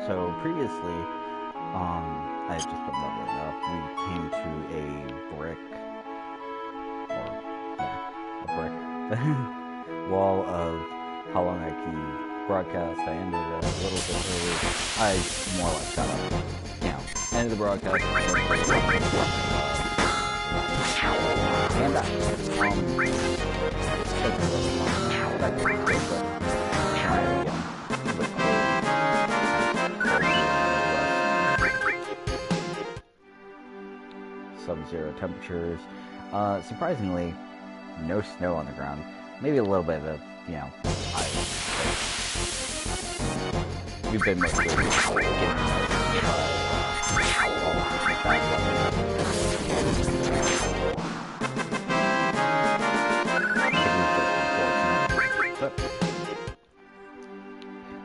So previously, I had just been leveling up. We came to a brick, or yeah, a brick wall of how long I can broadcast. I ended a little bit early. I more or less got up, ended the broadcast. And that, sub-zero temperatures. Surprisingly, no snow on the ground. Maybe a little bit of, ice. We've been mostly getting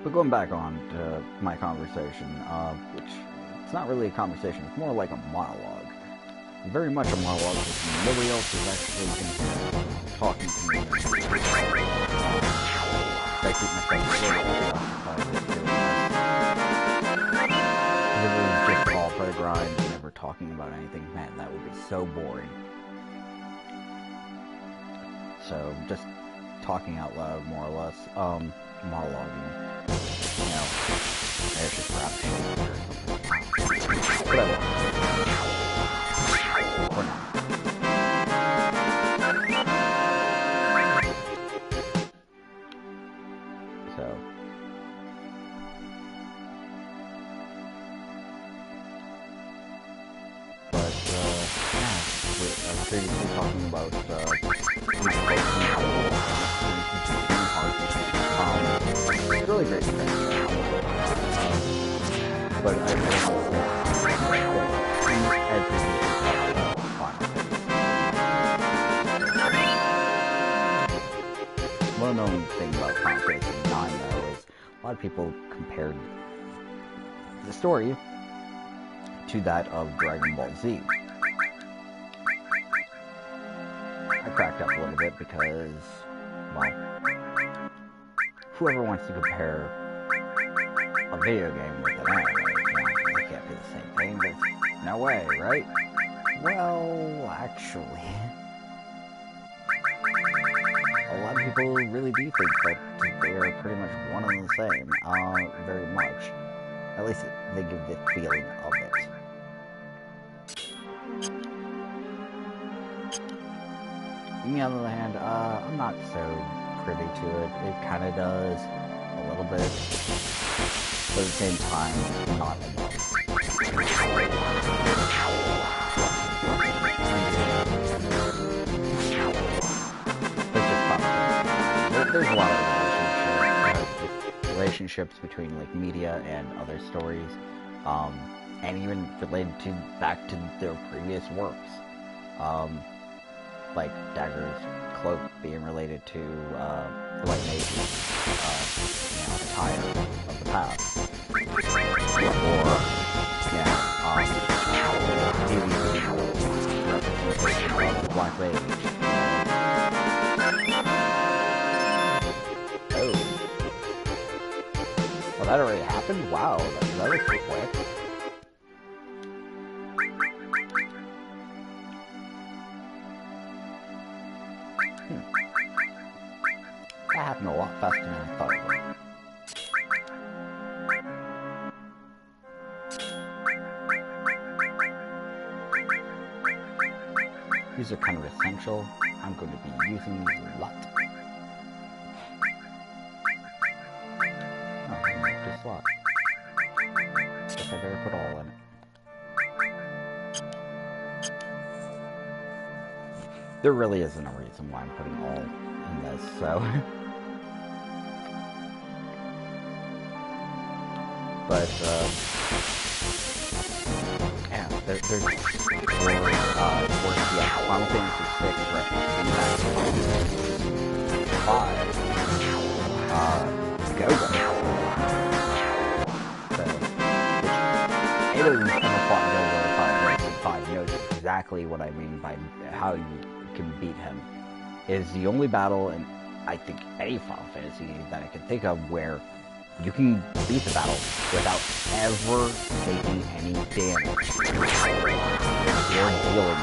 but going back on to my conversation, which it's not really a conversation, it's more like a monologue. Very much a monologue because nobody else is actually talking to me. I keep myself a little preoccupied with doing this. If it was just all for the grind, never talking about anything, man, that would be so boring. So, just talking out loud, more or less, monologuing, there's just rap shit or something. Whatever. For now. So. But, yeah, I was previously talking about, it's really great to but I don't know well-known thing about Final Fantasy IX, though, is a lot of people compared the story to that of Dragon Ball Z. I cracked up a little bit because, well, whoever wants to compare a video game with an anime, they can't be the same thing, but no way, right? Well, actually, a lot of people really do think that they are pretty much one and the same, very much. At least they give the feeling of it. On the other hand, I'm not so privy to it. It kind of does a little bit, but at the same time, not enough. There's a lot of relationships between like media and other stories, and even related to back to their previous works. Like Dagger's cloak being related to the White Mage's attire of the past, or representation of the Black Mage. Oh, well, that already happened. Wow, that was pretty quick. That happened a lot faster than I thought it would. These are kind of essential. I'm going to be using these a lot. Oh, an empty slot. Guess I better put all in it. There really isn't a reason why I'm putting all in this, so... But, yeah, there's more, Final Fantasy VI referencing back to Final Fantasy V, Go-Go. So, which, anyone who's ever fought Go-Go in Final Fantasy V knows exactly what I mean by how you can beat him. It is the only battle in, I think, any Final Fantasy game that I can think of where you can beat the battle without ever taking any damage. You're dealing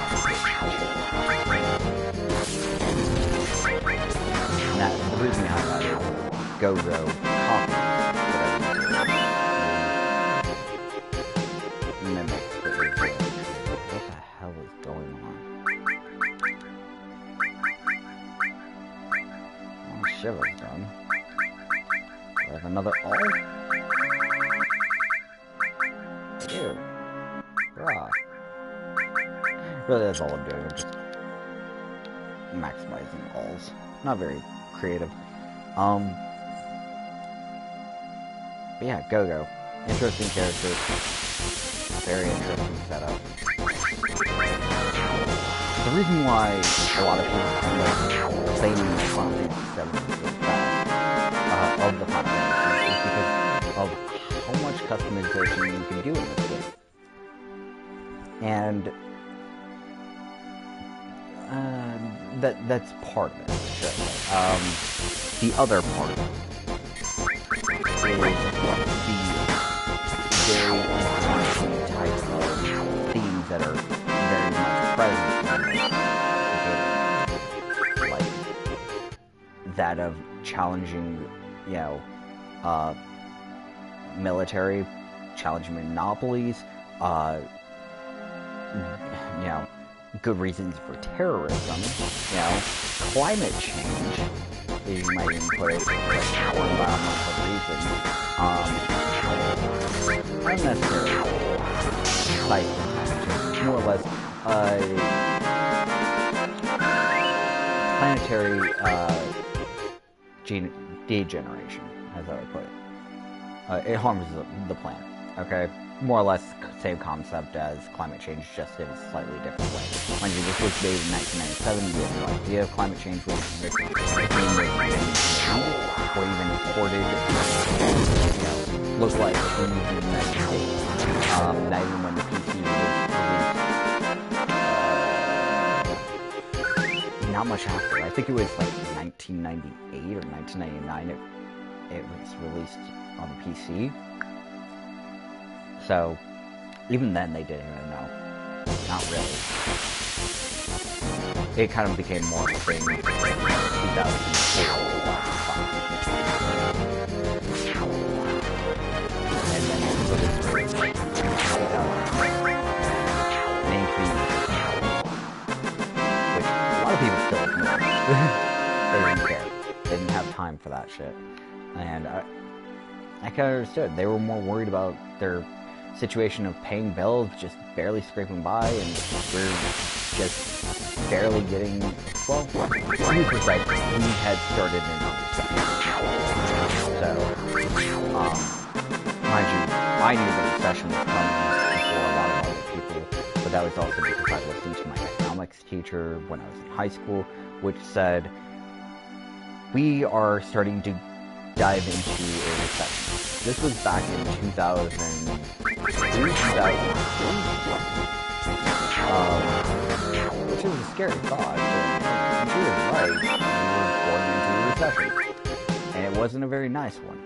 and that, the reason behind that is Go-Go copies mimics what you're doing. What the hell is going on? Oh, Shiva's done. We have another all? Ew. Bruh. Really, that's all I'm doing. I'm just maximizing alls. Not very creative. But yeah, Go-Go. Interesting character. Very interesting setup. The reason why a lot of people end up claiming the Final Fantasy VII is the best of the Final Fantasy is because of how much customization you can do in this game. And that's part of it, sure. The other part is the very raunchy type of themes that are very much present in the game. Like that of challenging, you know, military, challenging monopolies, you know, good reasons for terrorism, you know, climate change, you might even put it for environmental reasons, unnecessary type of climate change, more or less, planetary, degeneration, as I would put it. It harms the planet, okay? More or less same concept as climate change, just in a slightly different way. Mind you, this was made in 1997, we had no idea if climate change was the thing or even imported, you know, look like in the United States. Not even when the PC was released, not much after. I think it was like 1998 or 1999 it was released on the PC. So, even then they didn't even know. Not really. It kind of became more of a thing in 2004. And then it was released in 2018, which a lot of people still ignore. They didn't care. They didn't have time for that shit. And I kind of understood. They were more worried about their situation of paying bills, just barely scraping by, and we're just barely getting, well, to be precise, we had started in a recession. So, mind you, I knew the recession was coming before a lot of other people, but that was also because I listened to my economics teacher when I was in high school, which said, we are starting to dive into a recession. This was back in 2002, 2003, which is a scary thought. And she was right. We were going into a recession, and it wasn't a very nice one.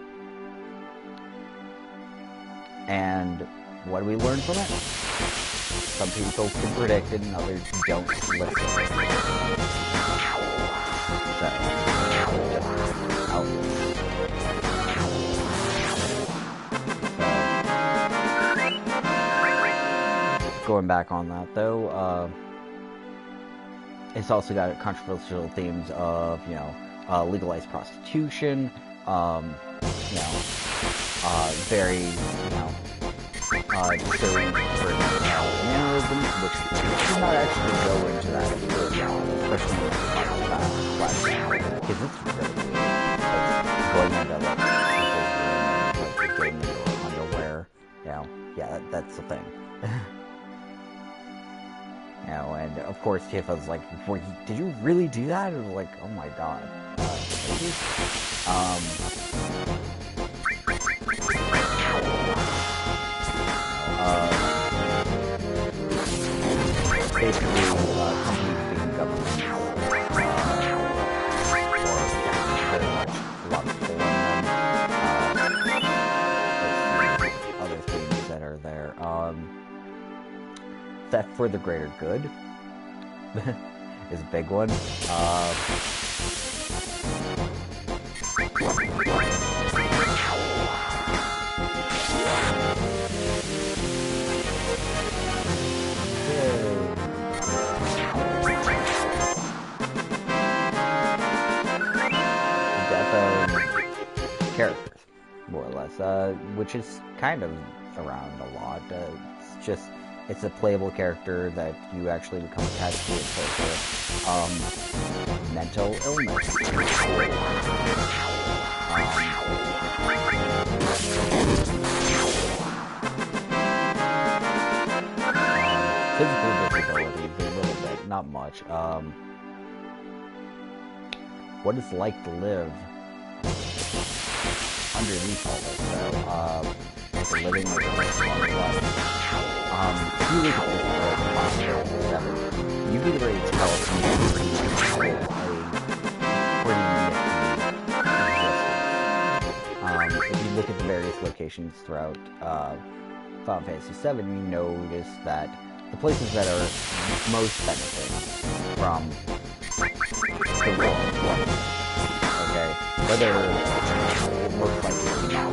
And what do we learn from it? Some people can predict it, and others don't listen. So, going back on that though, it's also got controversial themes of, you know, legalized prostitution, you know, very, you know, disturbing for mannerisms, which does not actually go into that really well, especially in the flashback, because it's really weird. Like, going into like people's room and like getting into their underwear, you know, yeah, that's the thing. You know, and of course Tifa's like, did you really do that? It was like, oh my god. Maybe? Basically, companies being government, or very much a lot of pull on them, theft for the greater good is a big one. Characters, more or less, which is kind of around a lot. It's a playable character that you actually become attached to it for mental illness. Physical disabilities, a little bit, not much. What it's like to live underneath all this, so, living with a life. If you look at this VII, you can already tell it's a pretty nifty existence. If you look at the various locations throughout Final Fantasy VII, you notice that the places that are most benefiting from the world, okay, whether it looks like it's now,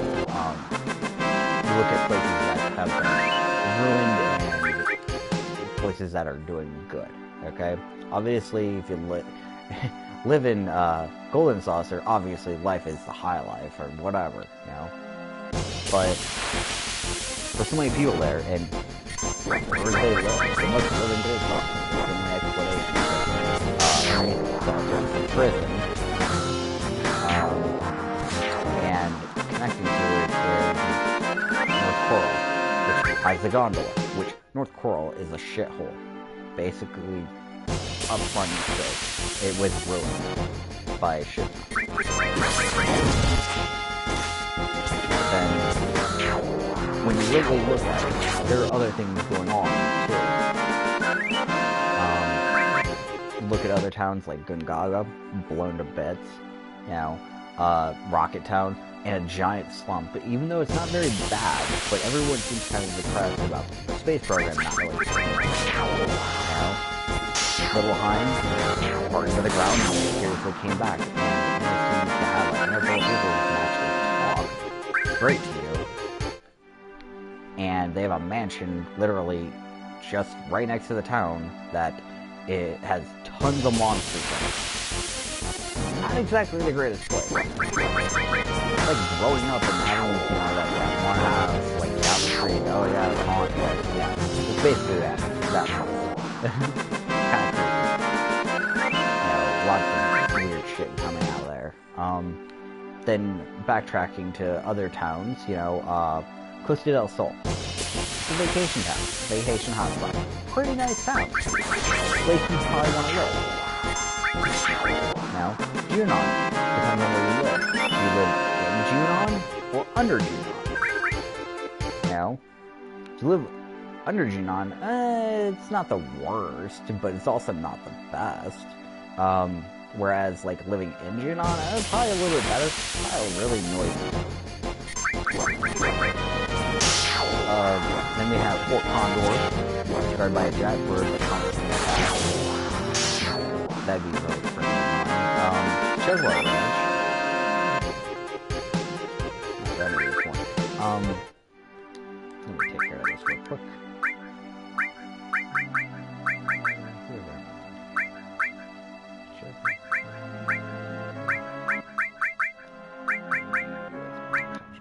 you look at places that have been ruined and places that are doing good, okay? Obviously, if you live in Golden Saucer, obviously life is the high life, or whatever, you know? But for so many people there, and where they live, they must live in Golden Saucer. There's an explanation. Saucer is prison. And connecting to it is North Coral, which has the gondola, which North Coral is a shithole. Basically, up front you say, it was ruined by a ship. Then, when you really look at it, there are other things going on, too. Look at other towns like Gungaga, blown to bits, you know, Rocket Town, and a giant slump. But even though it's not very bad, but everyone seems kind of depressed about the space program not really working. You know? Little Hines, burned to the ground, and seriously came back. And it seems to have a handful of people who can actually talk straight to you. And they have a mansion literally just right next to the town that it has tons of monsters in it. Not exactly the greatest place. Like growing up and having, you know, that one house, like down the street, oh yeah, it's haunted, yeah. It's basically that place. Kind of creepy. You know, lots of weird shit coming out of there. Then backtracking to other towns, you know, Costa del Sol. It's a vacation town, vacation hotspot. Pretty nice town. Place you probably want to live. Now, Junon, depending on where you live. Do you live in Junon or under Junon? Now, to live under Junon, it's not the worst, but it's also not the best. Whereas, like, living in Junon, it's probably a little bit better. Probably really noisy. Then we have Fort Condor, guarded by a giant bird that comes from the past. That'd be really pretty. Cheslow Ranch. That may be the point. Let me take care of this real quick.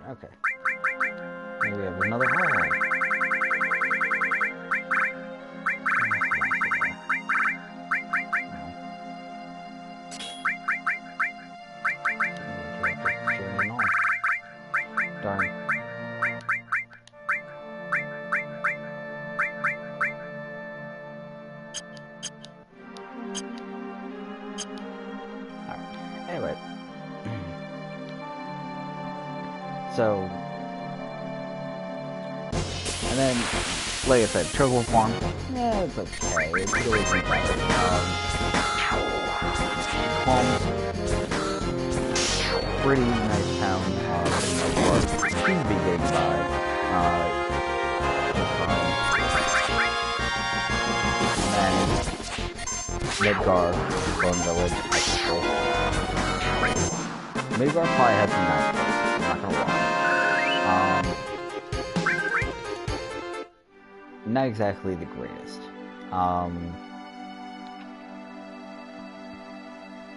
Okay. Maybe we have another hall. Darn. Alright. Anyway. So, and then, like I said, Choco Farm, yeah, it's okay. It's really better. Calm, pretty nice town. Seems to be getting by. Midgar, Bone Village, Icicle. Midgar probably has some nice places, I'm not gonna lie. Not exactly the greatest.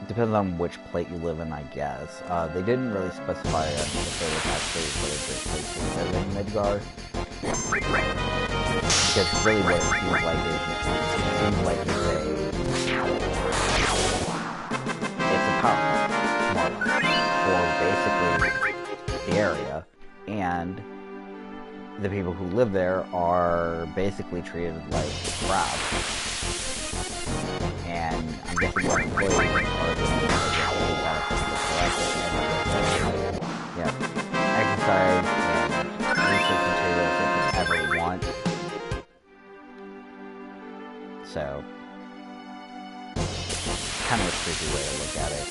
Depends on which plate you live in, I guess. They didn't really specify if there was actually a really great place to live in Midgar. Because really what it seems like is, it's a power plant, for basically the area, and the people who live there are basically treated like crap. And I'm guessing what employees are doing exercise and research materials if they ever want. So, kind of a creepy way to look at it.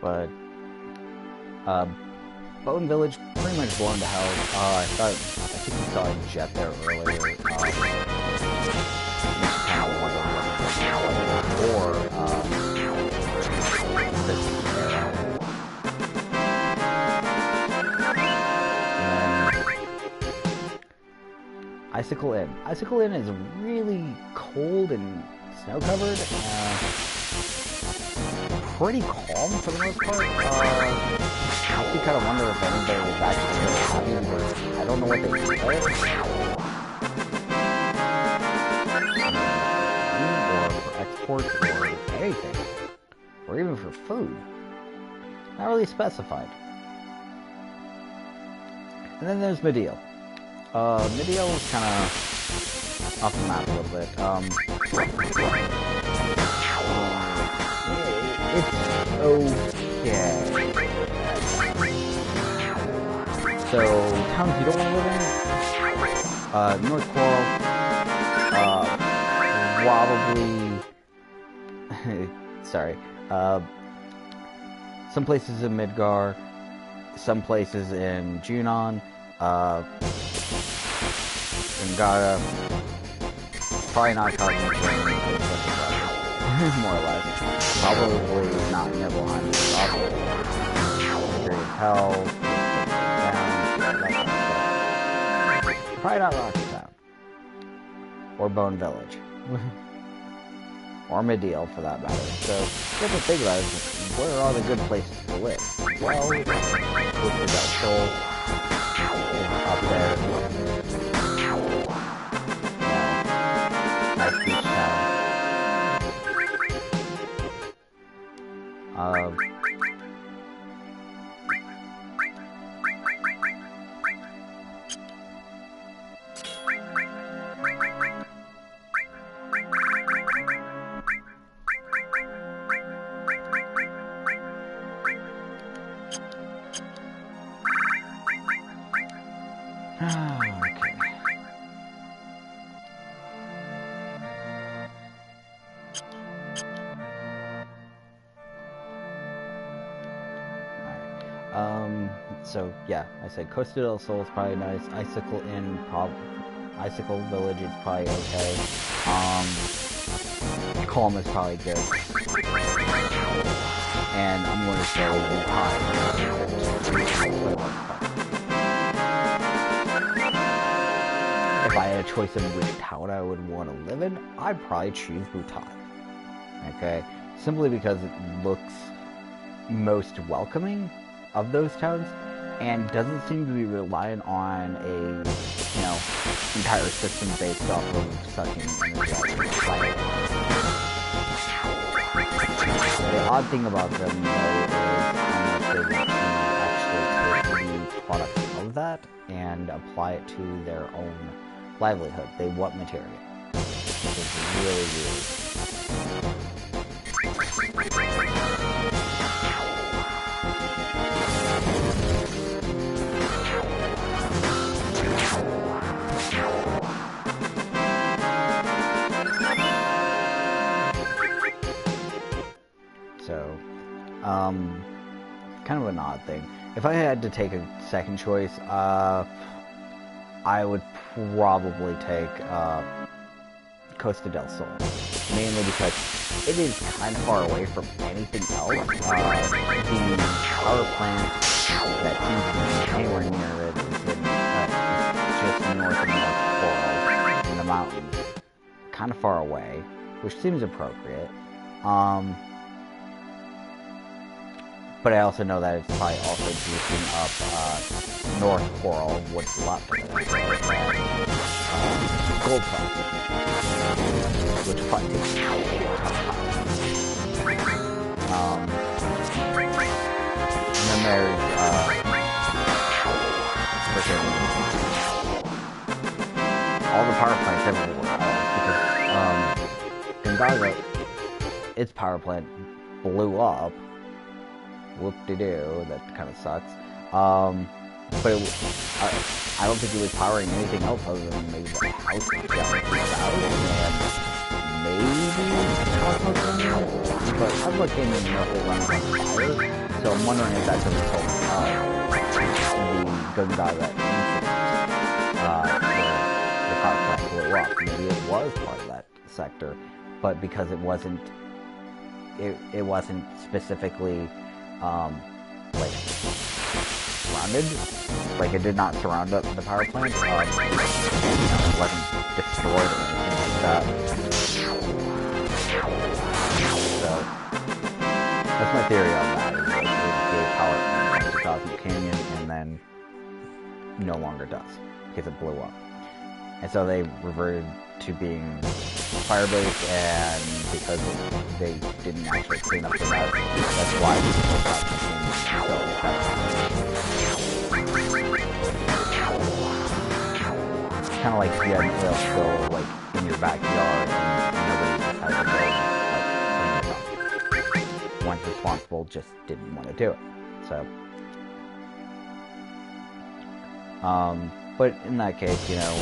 But Bone Village pretty much blown to hell. I think you saw a jet there earlier. Or this arrow. Icicle Inn. Icicle Inn is really cold and snow-covered. Pretty calm for the most part. I actually kind of wonder if anybody was actually happy because I don't know what they eat there. Or for exports or anything. Or even for food. Not really specified. And then there's Medial. Medial is kind of off the map a little bit. It's okay. So, towns you don't want to live in? North Coral, probably, sorry, some places in Midgar, some places in Junon, Ngara, probably not Cosmic more or less. Probably not Nibelheim, Great Hell, probably not Rocky Town. Or Bone Village. Or Medial, for that matter. So, you have to think about it, where are the good places to live? Well, that Soul is up there. Nice beach town. So yeah, I said Costa del Sol is probably nice. Icicle Inn, Icicle Village is probably okay. Calm is probably good. And I'm going to say Wutai. If I had a choice of which town I would want to live in, I'd probably choose Wutai. Okay? Simply because it looks most welcoming of those towns, and doesn't seem to be reliant on a, entire system based off of sucking energy out of the planet. The odd thing about them, though, is how much they want to actually take the products of that and apply it to their own livelihood. They want material. Which is really weird. kind of an odd thing. If I had to take a second choice, I would probably take Costa del Sol, mainly because it is kind of far away from anything else. The power plant that seems to be anywhere near it is just north of North Coral in the mountains, kind of far away, which seems appropriate. But I also know that it's probably also juicing up North Coral, what's left of it, gold processing, which probably takes a lot of time. And then there's all the power plants everywhere else, because Gonzaga, its power plant blew up. Whoop-de-doo, that kind of sucks. But I don't think it was powering anything else other than maybe the house itself, and maybe Cosmo Canyon. But Cosmo Canyon is mostly running on fire, so I'm wondering if that's a result of the Gonzaga incident, where the power plant blew up. Maybe it was part of that sector, but because it wasn't specifically like surrounded, like it did not surround the power plant, it wasn't destroyed or anything like that. So that's my theory on that, is like it gave power to Cosmic Canyon and then no longer does, because it blew up. And so they reverted to being fire-based, and because they didn't actually clean up the mess, that's why people thought it's kind of like if you had an oil spill like in your backyard and nobody decided to go like clean it up. One responsible just didn't want to do it. So but in that case, you know,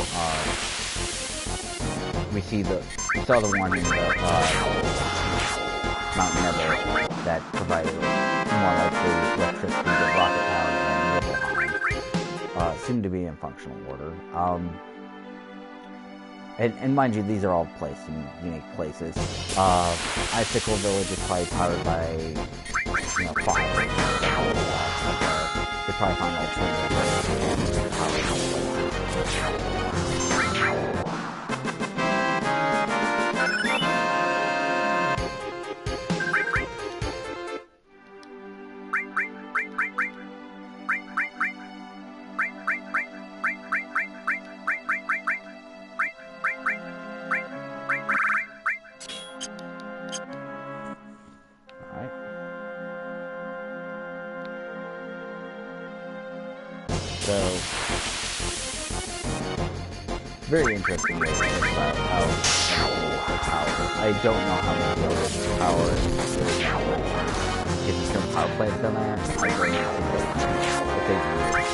we saw the one in the Mount Nebel that provided more likely electricity to Rocket Town and Nibelheim. Seemed to be in functional order. And mind you, these are all placed in unique places. Icicle Village is probably powered by, you know, fire. They probably found alternative ways to power those places. So, very interesting way to think about how power. I don't know how many of this power is really getting some power plants down there. I don't think if they do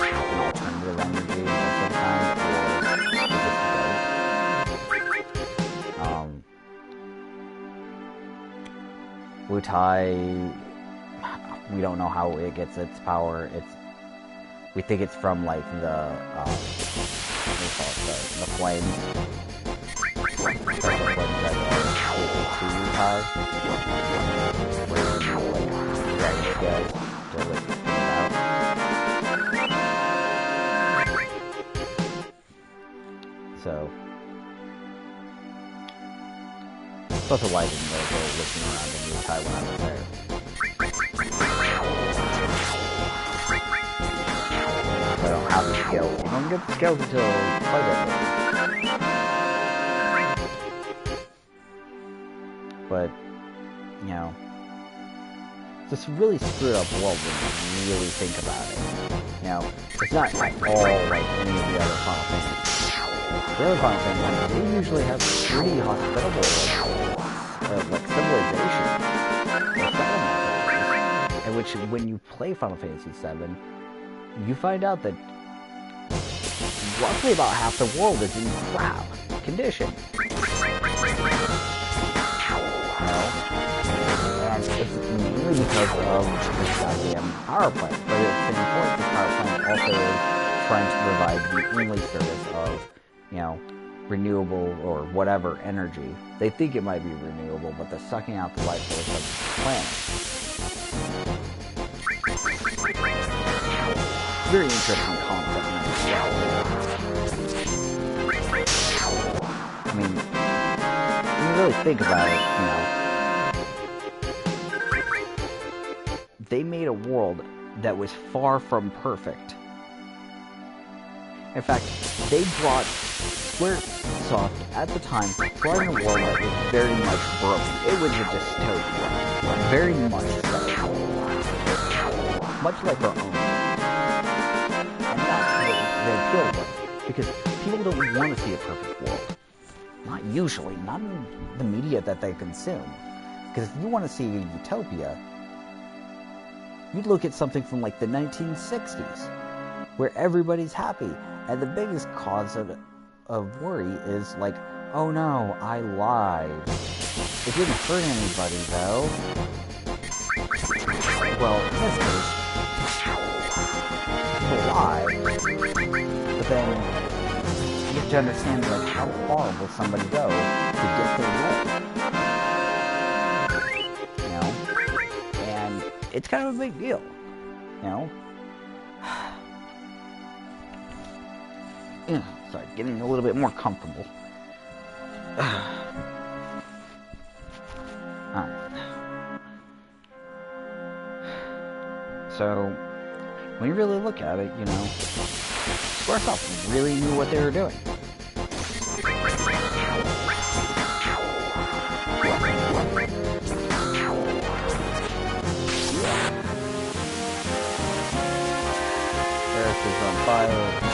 an alternative energy of some kind, or just Wutai, we don't know how it gets its power. We think it's from like the what do you call it, the flames. Special flames that are able to Wutai, where you like dragon scales to like put it out. So that's also why I didn't really go looking around in Wutai when I was there. I don't have the skills. You don't get the skills until quite a bit later. But, you know, it's this really screwed up world when you really think about it. You know, it's not at all like any of the other Final Fantasies. The other Final Fantasies, they usually have pretty hospitable, like civilizations or settlements. In which, when you play Final Fantasy VII, you find out that roughly about half the world is in crap condition. You know? And it's mainly because of this goddamn power plant. But at the same point, the power plant also is trying to provide the only service of, you know, renewable or whatever energy. They think it might be renewable, but they're sucking out the life force of the planet. Very interesting concept as well. I mean, when you really think about it, you know, they made a world that was far from perfect. In fact, they brought Squaresoft at the time brought in a world that was very much broken. It was a dystopia, very much so, much like our own. And that's what the appeal was, because people don't want to see a perfect world. Not usually, not in the media that they consume. Because if you want to see a utopia, you'd look at something from like the 1960s, where everybody's happy. And the biggest cause of worry is like, oh no, I lied. It didn't hurt anybody though. Well, in this case, people lie. But then you have to understand like how far will somebody go to get their way. You know? And it's kind of a big deal. You know? Sorry, getting a little bit more comfortable. Alright. So, when you really look at it, you know, Squaresoft really knew what they were doing. Earth is on fire.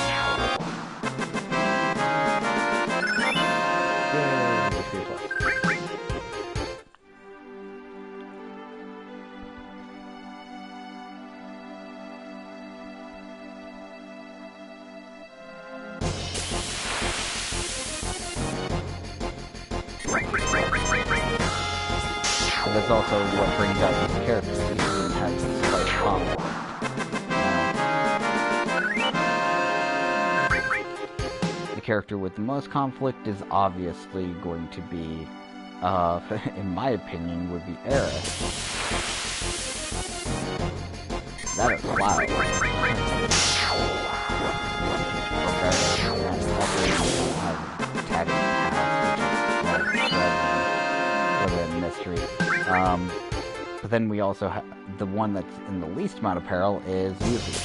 That's also what brings out these characters and has this slight conflict. The character with the most conflict is obviously going to be, in my opinion, would be Aerith. That is loud. Mystery. But then we also have the one that's in the least amount of peril is Yuffie.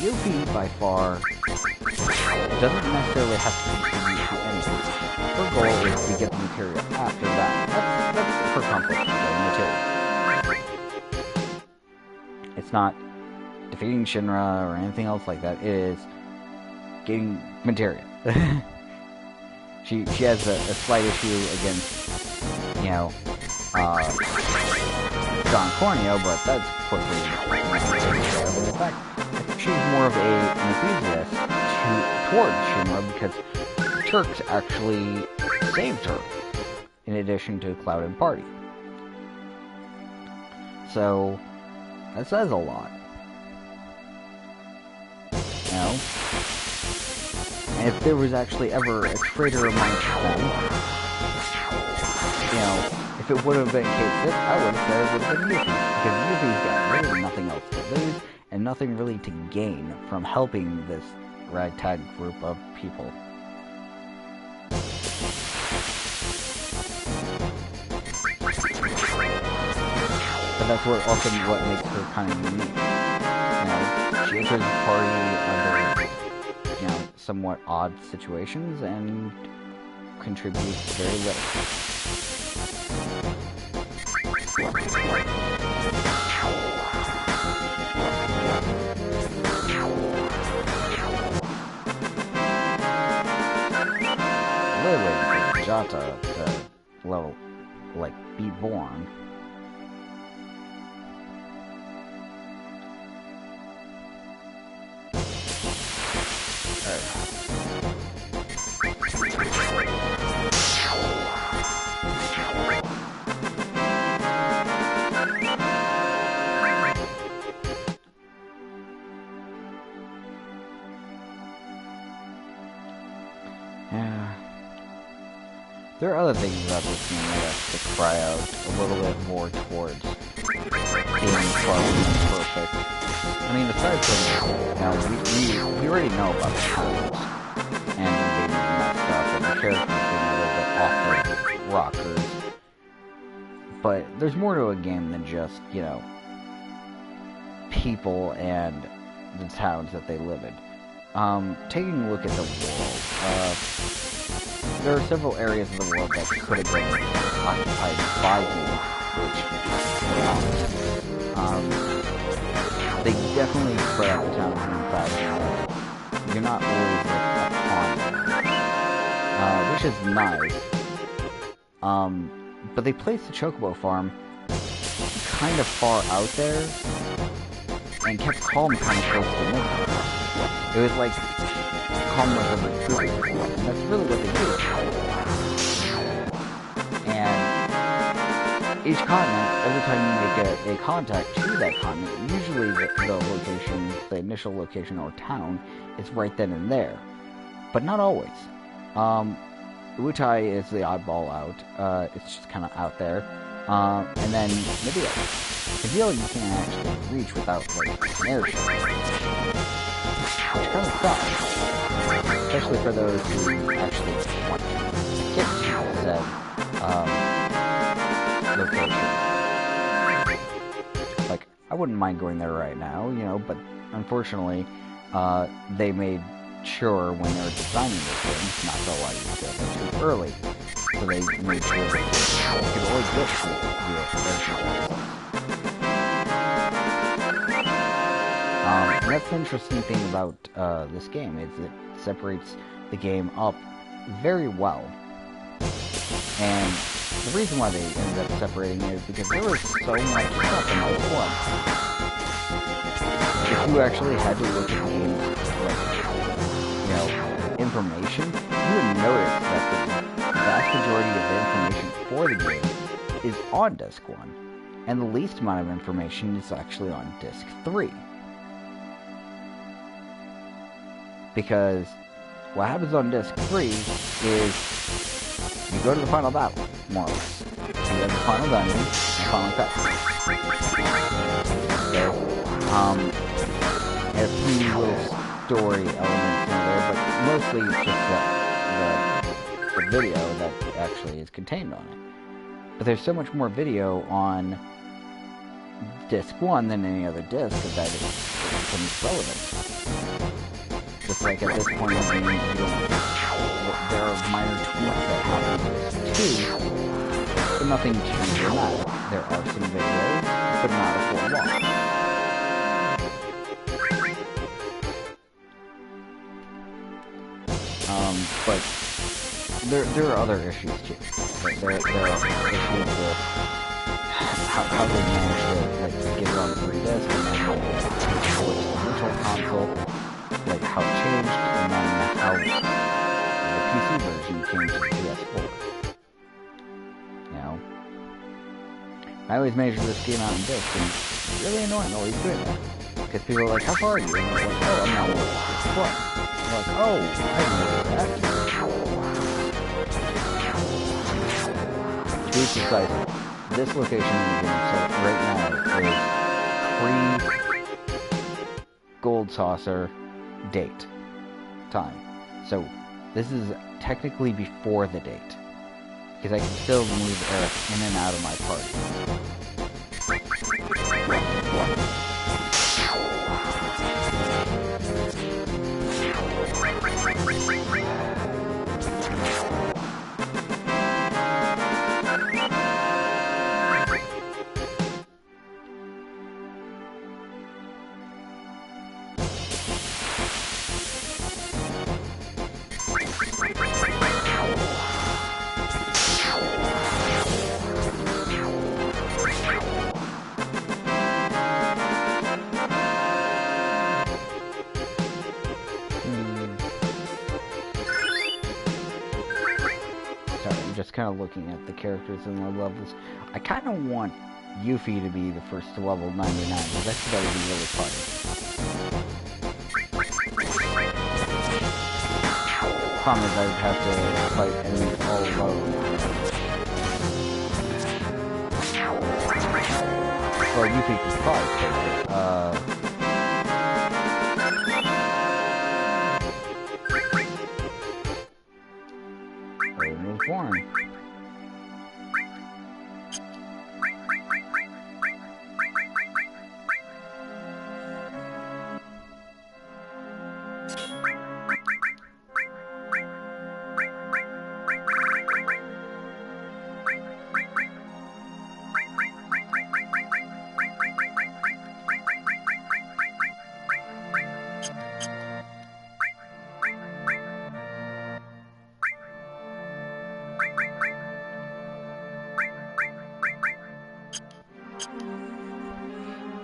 Yuffie, by far, doesn't necessarily have to contribute to anything. Her goal is to get the material after that. That's her conflict, the material. It's not defeating Shinra or anything else like that. It is getting material. She has a slight issue against, you know, Don Corneo, but that's quickly but in fact, she's more of an enthusiast towards Shinra because Turks actually saved her, in addition to Cloud and Party. So, that says a lot. You know? And if there was actually ever a traitor amongst them, you know, if it would have been Kate Sith, I would have said it would have been Yuffie. Because Yuffie's got really nothing else to lose, and nothing really to gain from helping this ragtag group of people. But that's what makes her kind of unique. You know, she enters the party under, you know, somewhat odd situations and contributes very little. Really waiting for Jata to level, like, be born. There are other things about this game that I have to cry out a little bit more towards being far from perfect. I mean, aside from, you know, we already know about the tools and them being messed up and the characters being a little bit off their rockers. But there's more to a game than just, you know, people and the towns that they live in. Taking a look at the world, there are several areas of the world that could have been occupied by you, which they definitely spread out the towns in fact. You're not always like upon, which is nice. But they placed the Chocobo farm kind of far out there and kept Calm kind of close to midnight. It was like Calm was a recruiting point, and that's really what they do. And each continent, every time you make a contact to that continent, usually the location, the initial location or town, is right then and there. But not always. Wutai is the oddball out. It's just kind of out there. And then Nibio. Nibio you can't actually reach without, like, an airship. Which kind of sucks. Especially for those who actually want to get to said location. Like, I wouldn't mind going there right now, you know, but unfortunately, they made sure when they were designing this game not to allow you to go there too early. So they made sure that you could always get to the airship. And that's the interesting thing about this game, is it separates the game up very well. And the reason why they ended up separating it is because there was so much stuff in this one. If you actually had to look at the game's, like, you know, information, you would notice that the vast majority of the information for the game is on Disc 1, and the least amount of information is actually on Disc 3. Because what happens on Disc 3 is you go to the final battle, more or less. You have the final dungeon and final cut. A few little story elements in there, but mostly it's just the video that actually is contained on it. But there's so much more video on Disc 1 than any other disc that it becomes relevant. Just like at this point in the game, there are minor tweaks that happen in Disc 2, but nothing too dramatic. There are some videos, but not a full lot. But there are other issues too. There are issues with how they manage to get it on 3-disc and then switch to the virtual console, like how it changed, and then how the PC version changed to the PS4. You know, I always measure this game out in disc, and it's really annoying always doing that. Because people are like, how far are you? And I'm like, oh, I'm not worried. What? They're like, oh, I didn't know that. To be precise, this location in the game set right now is pre-Gold Saucer date time. So this is technically before the date. Because I can still move Eric in and out of my party. Kind of looking at the characters and the levels. I kind of want Yuffie to be the first to level 99, because I think that would be really funny. Problem is I would have to fight enemies all alone. Well, you think it's probably favorite. Odin was born.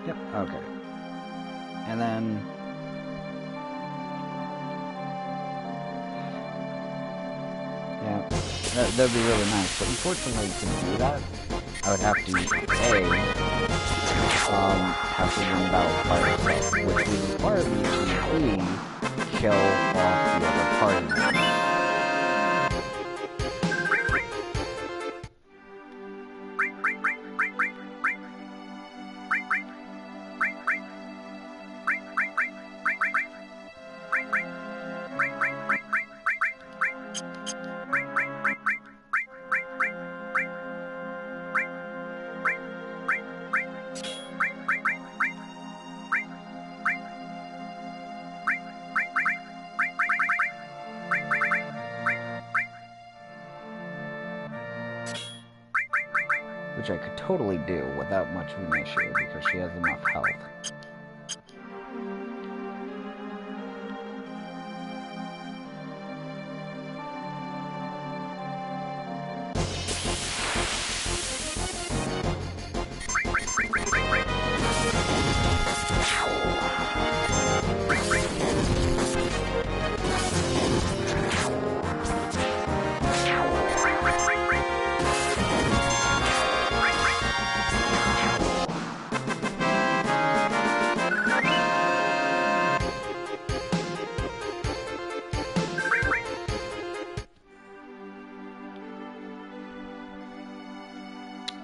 Yep, okay. And then... yeah, that'd be really nice, but unfortunately to do that, I would have to, have to win battle by myself, which would require me to, B, kill off the other party members. Which I could totally do without much of an issue, because she has enough health.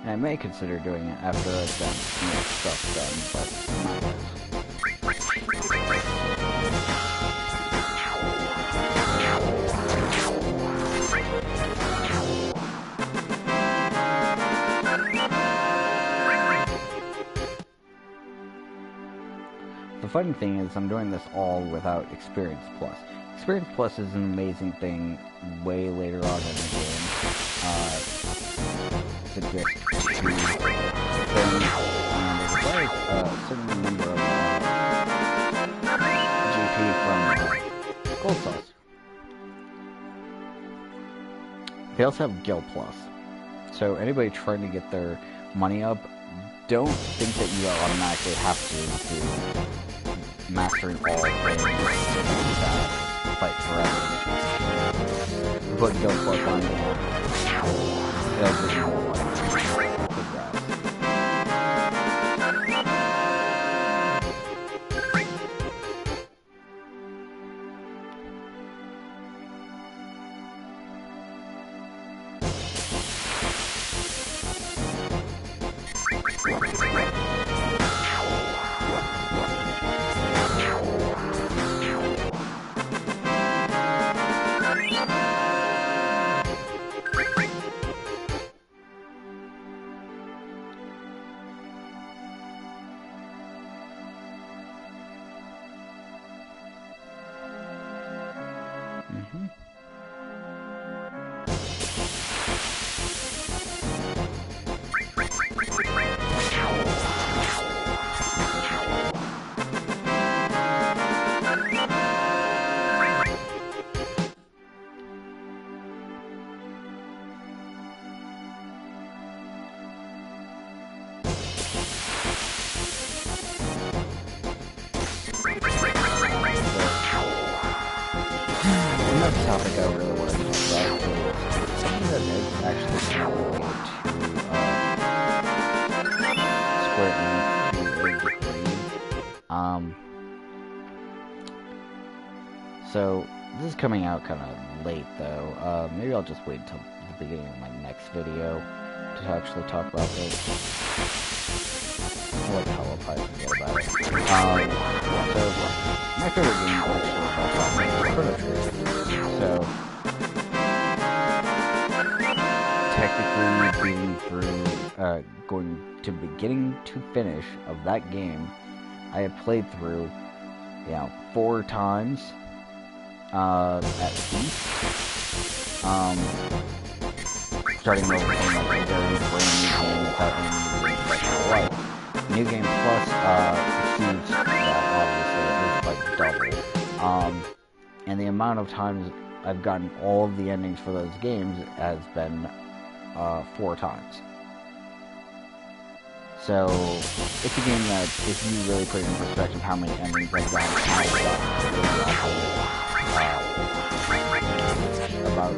I may consider doing it after I've done more stuff done, but not yet. The funny thing is, I'm doing this all without Experience Plus. Experience Plus is an amazing thing way later on in the game. It's a gift to things, and it requires a certain number of GP from Gold Sauce. They also have Guild Plus. So anybody trying to get their money up, don't think that you automatically have to do mastering all things that fight forever. Put Guild Plus on it'll give you more life. Another topic I really want to talk about is something that is actually related to Square Enix to a degree. So This is coming out kind of late, though. Maybe I'll just wait until the beginning of my next video to actually talk about this. What the hell, I'll probably forget about it. So, my favorite game actually is Chrono Trigger. So, technically being through, going to beginning to finish of that game, I have played through, 4 times. At least. Starting over from like a very brand new game without any special life. New Game Plus exceeds that, obviously, at least like double. And the amount of times I've gotten all of the endings for those games has been 4 times. So, it's a game that, if you really put it in perspective how many endings I've gotten, about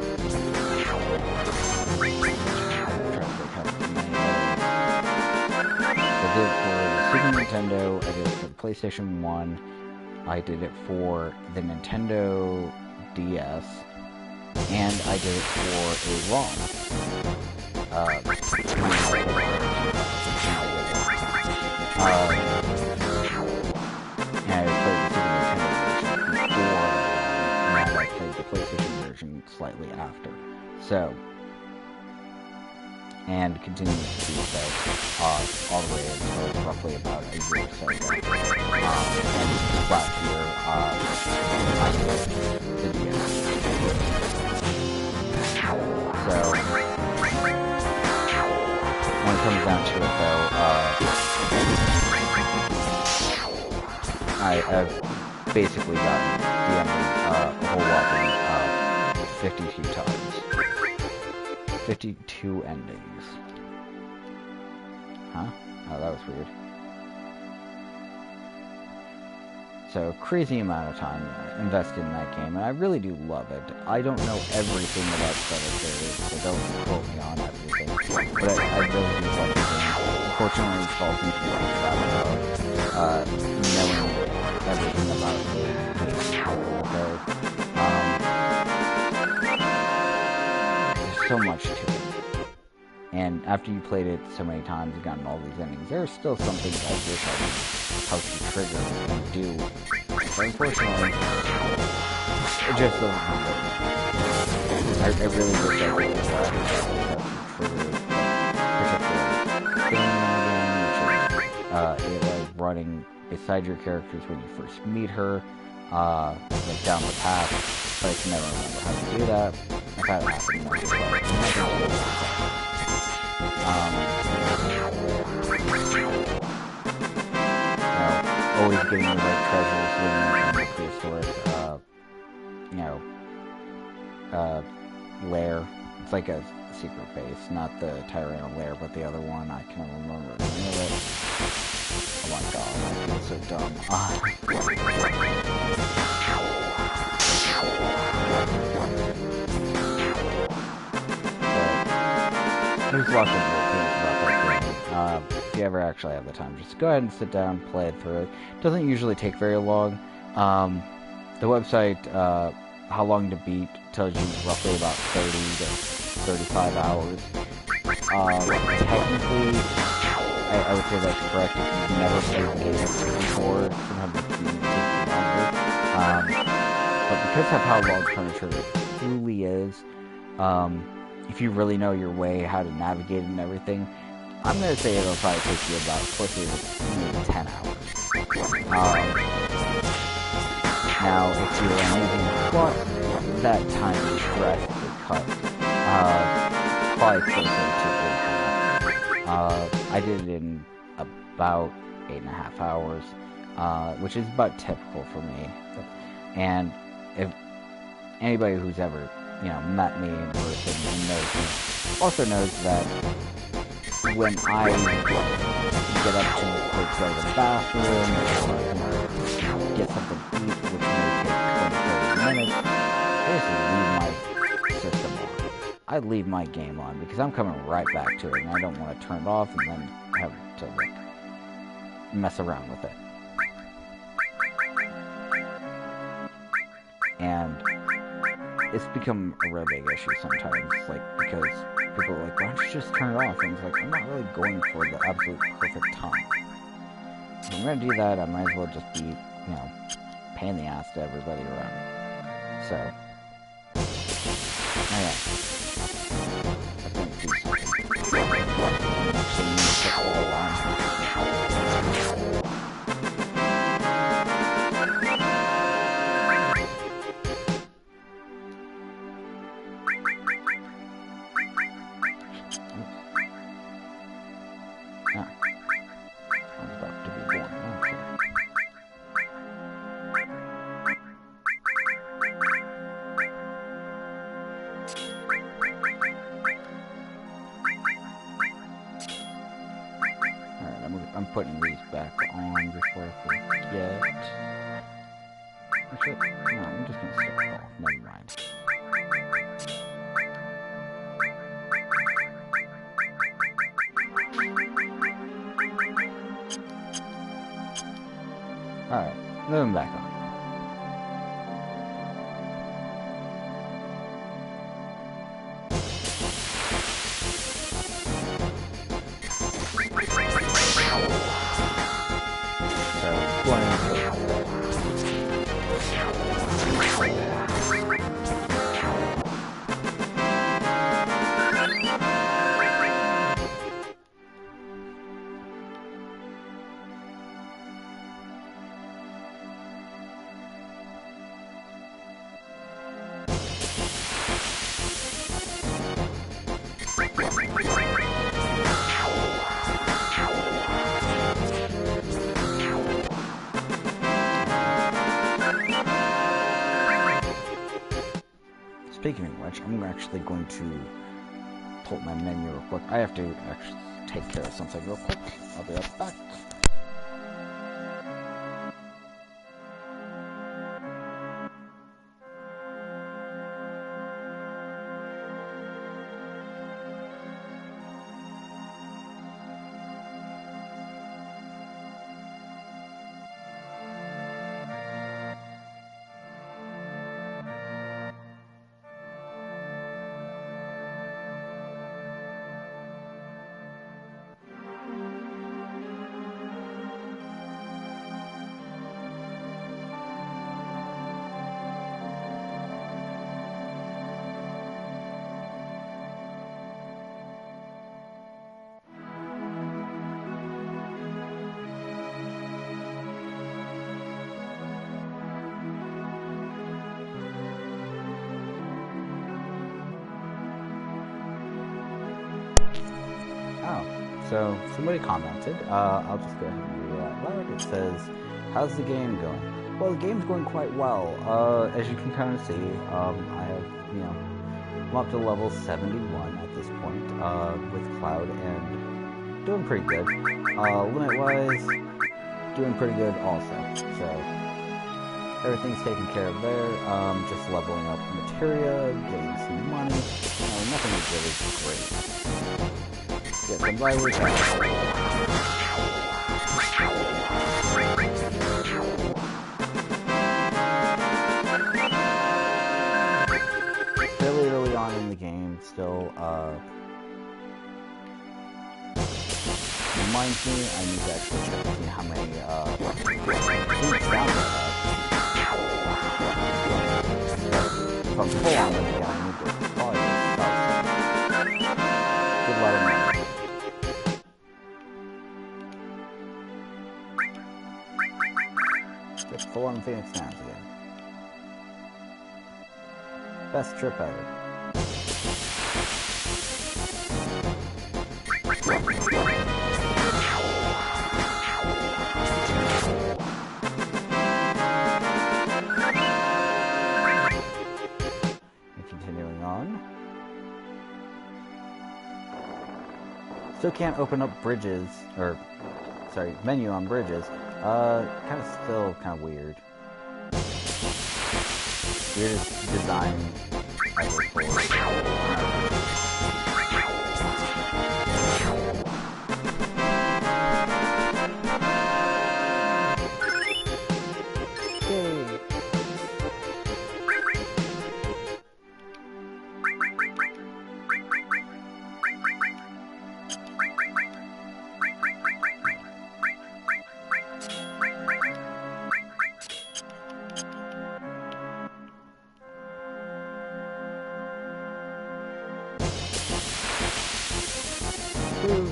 I did it for the Super Nintendo, I did it for the PlayStation 1, I did it for the Nintendo DS, and I did it for a ROM. And I played the Super Nintendo version before, and I played the PlayStation version slightly after. So, and continues to do so all the way until roughly about a year or so ago. And last year, I did the DS. So, when it comes down to it, though, I've basically gotten the ending a whole whopping 52 times. 52 endings. Huh? Oh, that was weird. So, crazy amount of time invested in that game, and I really do love it. I don't know everything about Chrono Trigger, so don't quote me on everything, but I really do love the game. Unfortunately, it falls into the trap of knowing everything about the game. There's so much to it. And after you played it so many times and gotten all these endings, there are still some things I wish I knew how to trigger and do. But unfortunately, it just doesn't happen. I really wish I could have how to trigger a particular thing in the game, which is it like running beside your characters when you first meet her, like down the path, but I can never remember how to do that. I've had it happen once or twice. Always getting the right treasures when the prehistoric, lair. It's like a secret base, not the Tyranno lair, but the other one. I can't remember the name of it. Oh my god, I feel so dumb. There's lots of good things about that game. If you ever actually have the time, just go ahead and sit down, play it through. It doesn't usually take very long. The website, How Long to Beat, tells you roughly about 30 to 35 hours. Technically, I would say that's correct if you've never played the game before. Sometimes it can take longer. But because of how long Chrono Trigger truly is, if you really know your way, how to navigate it and everything, I'm going to say it'll probably take you about closer to maybe 10 hours. Now, if you're using plus, that time is drastically cut. Probably closer to 8 hours. I did it in about 8.5 hours, which is about typical for me. And if anybody who's ever met me in person and knows me also knows that when I get up to go to the bathroom or get something to eat, which may take 20-30 minutes, I just leave my system on. I leave my game on because I'm coming right back to it and I don't want to turn it off and then have to mess around with it. And it's become a real big issue sometimes, like, because people are like, why don't you just turn it off? And it's like, I'm not really going for the absolute perfect time. If I'm gonna do that, I might as well just be, pain in the ass to everybody around. So, yeah. I think do something. Actually need to put all on. I'm putting these back on before I forget. Actually, no, I'm just gonna start it off. Never mind. Alright, move them back on. Speaking of which, I'm actually going to pull up my menu real quick. I have to actually take care of something real quick. I'll be right back. So, somebody commented, I'll just go ahead and read it out loud. It says, how's the game going? Well, the game's going quite well. As you can kind of see, I have, I'm up to level 71 at this point, with Cloud, and doing pretty good. Limit-wise, doing pretty good also. So, everything's taken care of there. Just leveling up materia, getting some money. Nothing is really great. Get some virus out. Fairly early on in the game, still, reminds me, I need to actually check to see how many, troops down there have. If I'm full on them again, I need to probably stop some. Good lot of money. Just full on Phoenix Downs again. Best trip ever. And continuing on. Still can't open up bridges, or, sorry, menu on bridges. Still kind of weird. Weirdest design ever for Woo.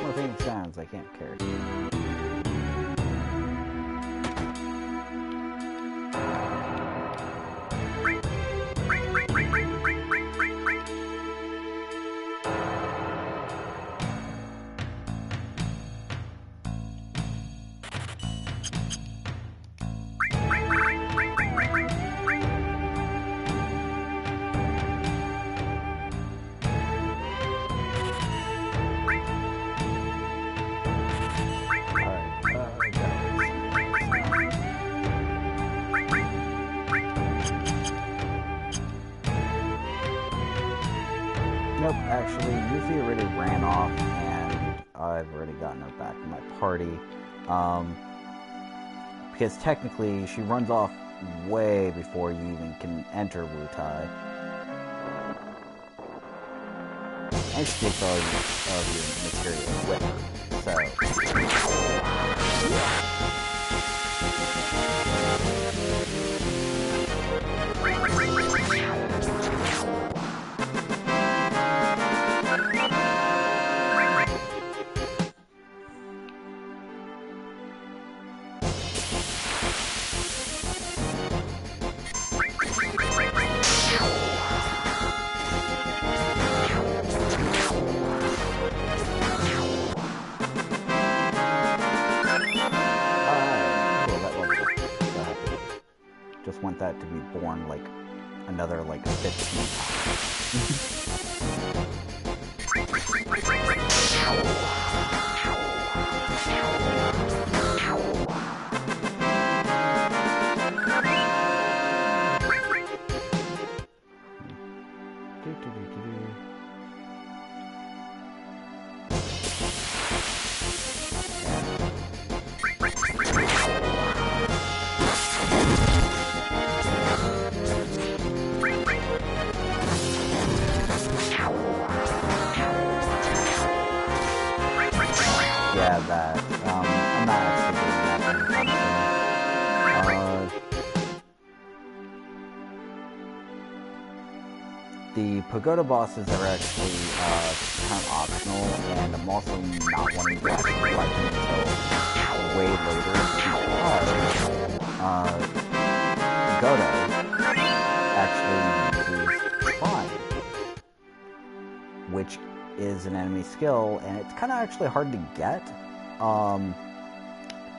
More faint sounds I can't carry. Nope, actually, Yuffie already ran off, and I've already gotten her back in my party. Because technically, she runs off way before you even can enter Wutai. And she takes all of your materials with her, so... Just want that to be born like another like 15 Yeah, that. I'm not actually doing that anytime soon. The pagoda bosses are actually kind of optional, and I'm also not wanting to actually like them until way later because pagoda actually uses Prime, which is an enemy skill, and it's kind of actually hard to get,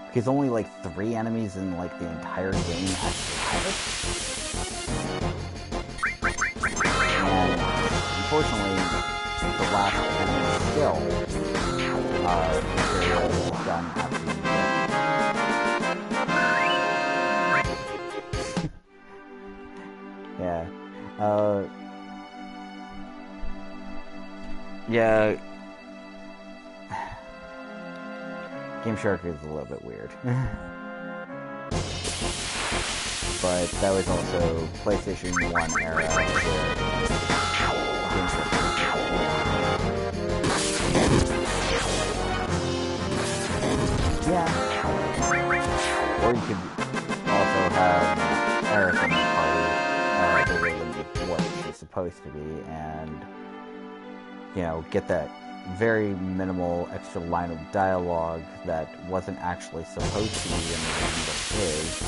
because only like 3 enemies in like the entire game actually have it. And unfortunately, the last enemy skill material is done after you get. Yeah, Game Shark is a little bit weird. But that was also PlayStation 1 era where Game Shark yeah. Or you could also have Eric in the party bigger than what she's supposed to be, and you know, get that very minimal extra line of dialogue that wasn't actually supposed to be in the game but is.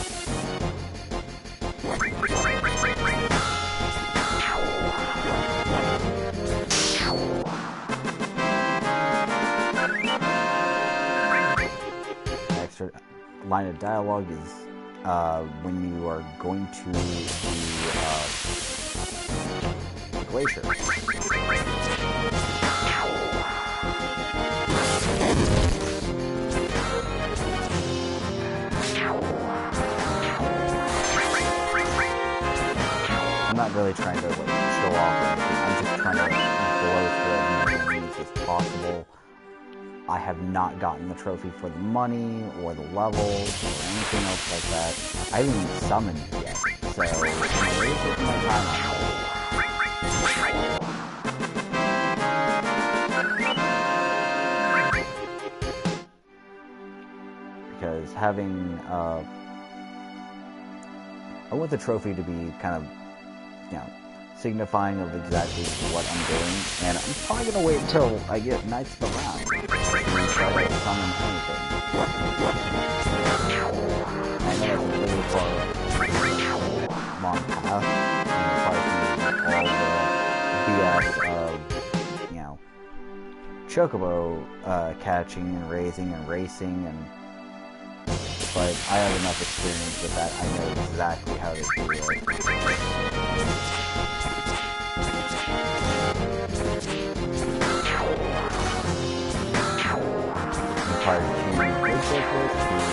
Extra line of dialogue is when you are going to the glacier. I'm not really trying to like show off or anything. I'm just trying to blow through as many enemies as possible. I have not gotten the trophy for the money or the levels or anything else like that. I haven't even summoned yet, so I'm really taking my time on that. Because having, I want the trophy to be kind of, signifying of exactly what I'm doing, and I'm probably going to wait until I get Knights of the Round to try to summon anything. I know it's a really far, long path, and requires me all the BS of, Chocobo catching and raising and racing, but I have enough experience with that. I know exactly how to do it. Required 2 great chocobos,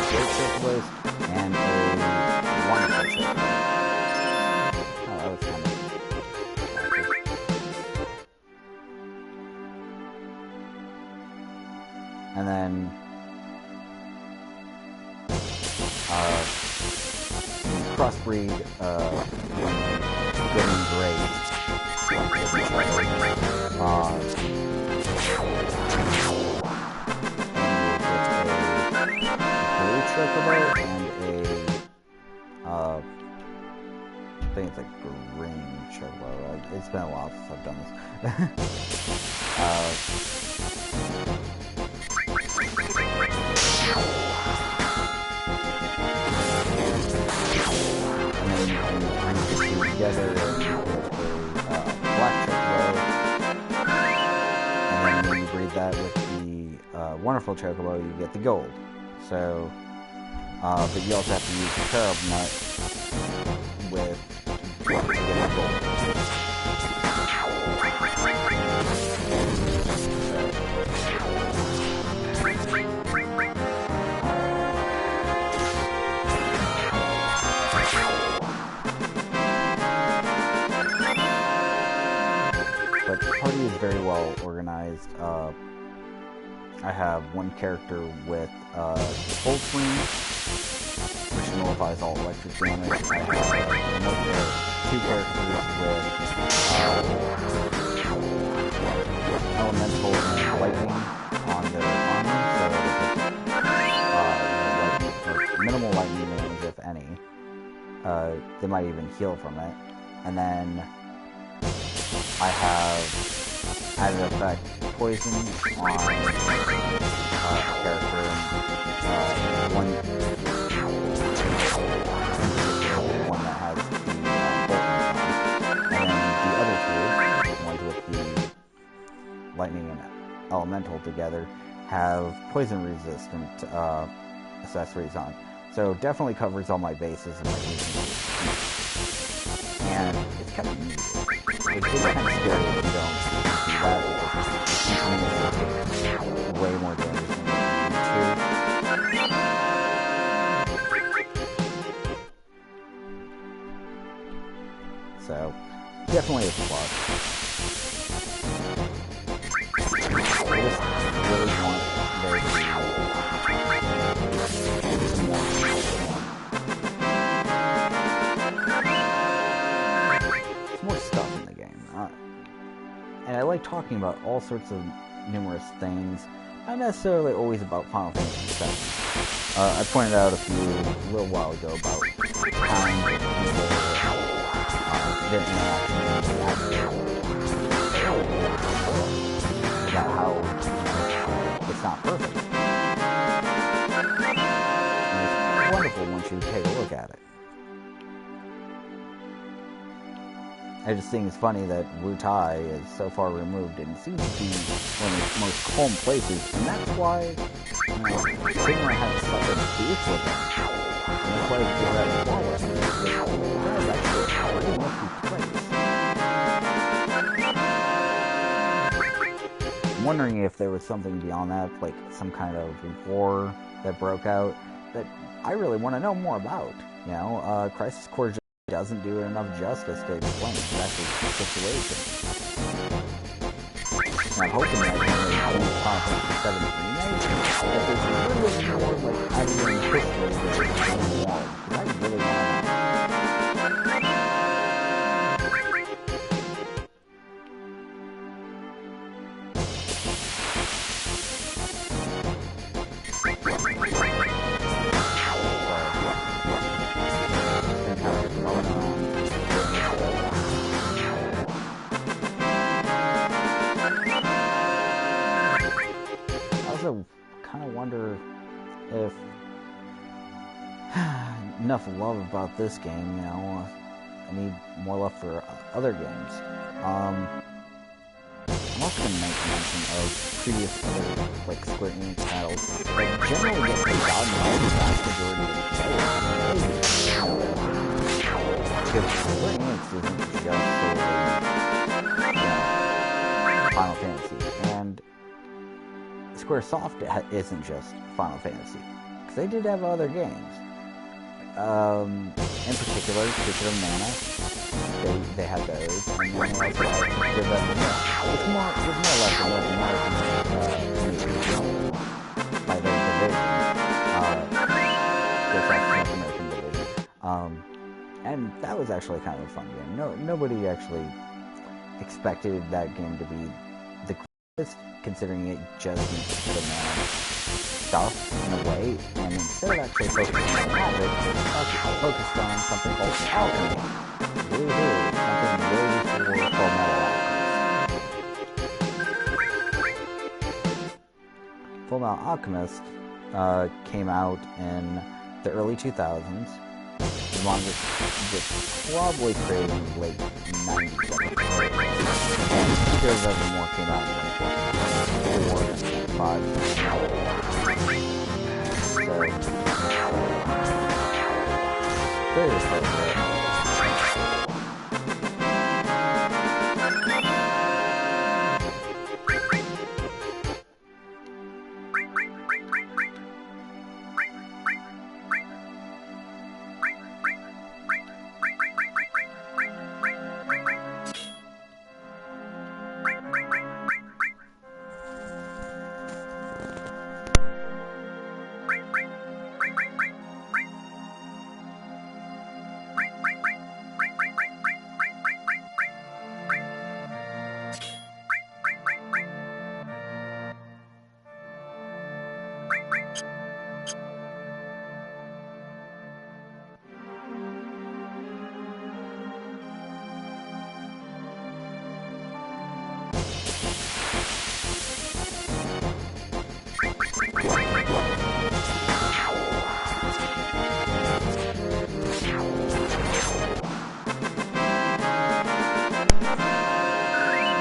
2 great chocobos, and a wonderful chocobo. Oh, that was kind of... And then crossbreed good and great. Blue chocobo and I think it's a green chocobo. It's been a while since I've done this. And then you can bring the two together with a black chocobo. And then when you breed that with the wonderful chocobo, you get the gold. So, but you also have to use the carob nut with to get the gold. But the party is very well organized. I have one character with Full Swing, which nullifies all electric damage. I have another 2 characters with Elemental and Lightning on their armor, so minimal lightning damage, if any. They might even heal from it. And then I have added effect poison on character. One that has the bolt, and then the other 2, ones with the lightning and elemental together, have poison resistant accessories on. So definitely covers all my bases and my weaknesses. And it's kind of neat. It's really kind of scary if you don't do that, because way more damage than you do. So, definitely a plus. I just really want there to be some more. More stuff in the game. And I like talking about all sorts of numerous things, not necessarily always about Final Fantasy VII. I pointed out a little while ago about times and people, their interactions about how it's not perfect. And it's wonderful once you take a look at it. I just think it's funny that Wutai is so far removed and seems to be one of the most calm places, and that's why, Sigma had such a beef with him. And that's why they were at war with him. Because actually a pretty lucky place. I'm wondering if there was something beyond that, like some kind of war that broke out, that I really want to know more about. Crisis Core doesn't do enough justice to explain exactly the situation. And I'm hoping that when they do Final Fantasy VII remake, that there's a little bit more like Iberian history that is in the wall, because I really want to know. enough love about this game, you know. I need more love for other games. I'm also going to make mention of previous other, like, Square Enix titles that generally get forgotten about the vast majority of players. Because Square Enix isn't just solely, Final Fantasy, and Squaresoft isn't just Final Fantasy, because they did have other games. In particular, Secret of Mana, they had those, and then they also had with more or less a North American by their division, their North American division, and that was actually kind of a fun game. Nobody actually expected that game to be the greatest, considering it just needs the Mana stuff in a way, and instead of actually focusing on magic, focused on something called alchemy. Something really for Full Metal Alchemist. Full Metal Alchemist came out in the early 2000s. The manga was probably created in the late 90s, and Secret of More came out in like 4, 5, so very appropriate.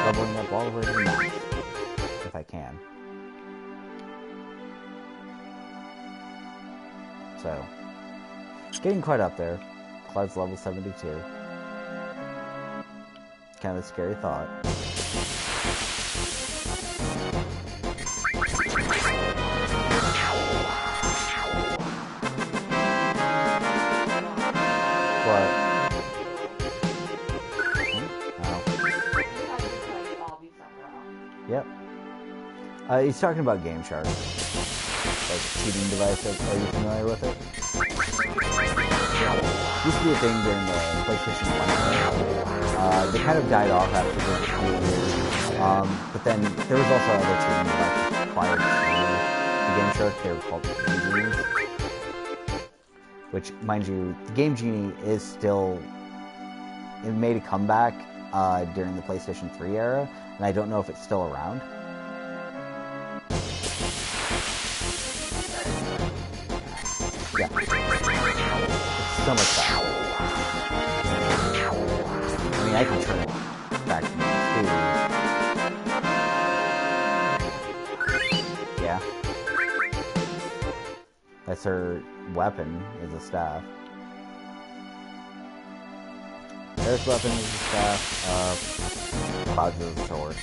Leveling up all over the map, if I can. So, getting quite up there. Cloud's level 72. Kind of a scary thought. What? Yep. He's talking about Game Shark. Like a cheating device. Are you familiar with it? Used to be a thing during the PlayStation 1. They kind of died off after the few years. But then there was also other cheating devices prior to the Game Shark. They were called Game Genies. Which, mind you, the Game Genie is still... It made a comeback during the PlayStation 3 era. And I don't know if it's still around. Yeah. It's so much better. I mean, I can turn it back to speed. Yeah. That's her weapon, is a staff. Air's weapon is a staff. Cloud's is a sword.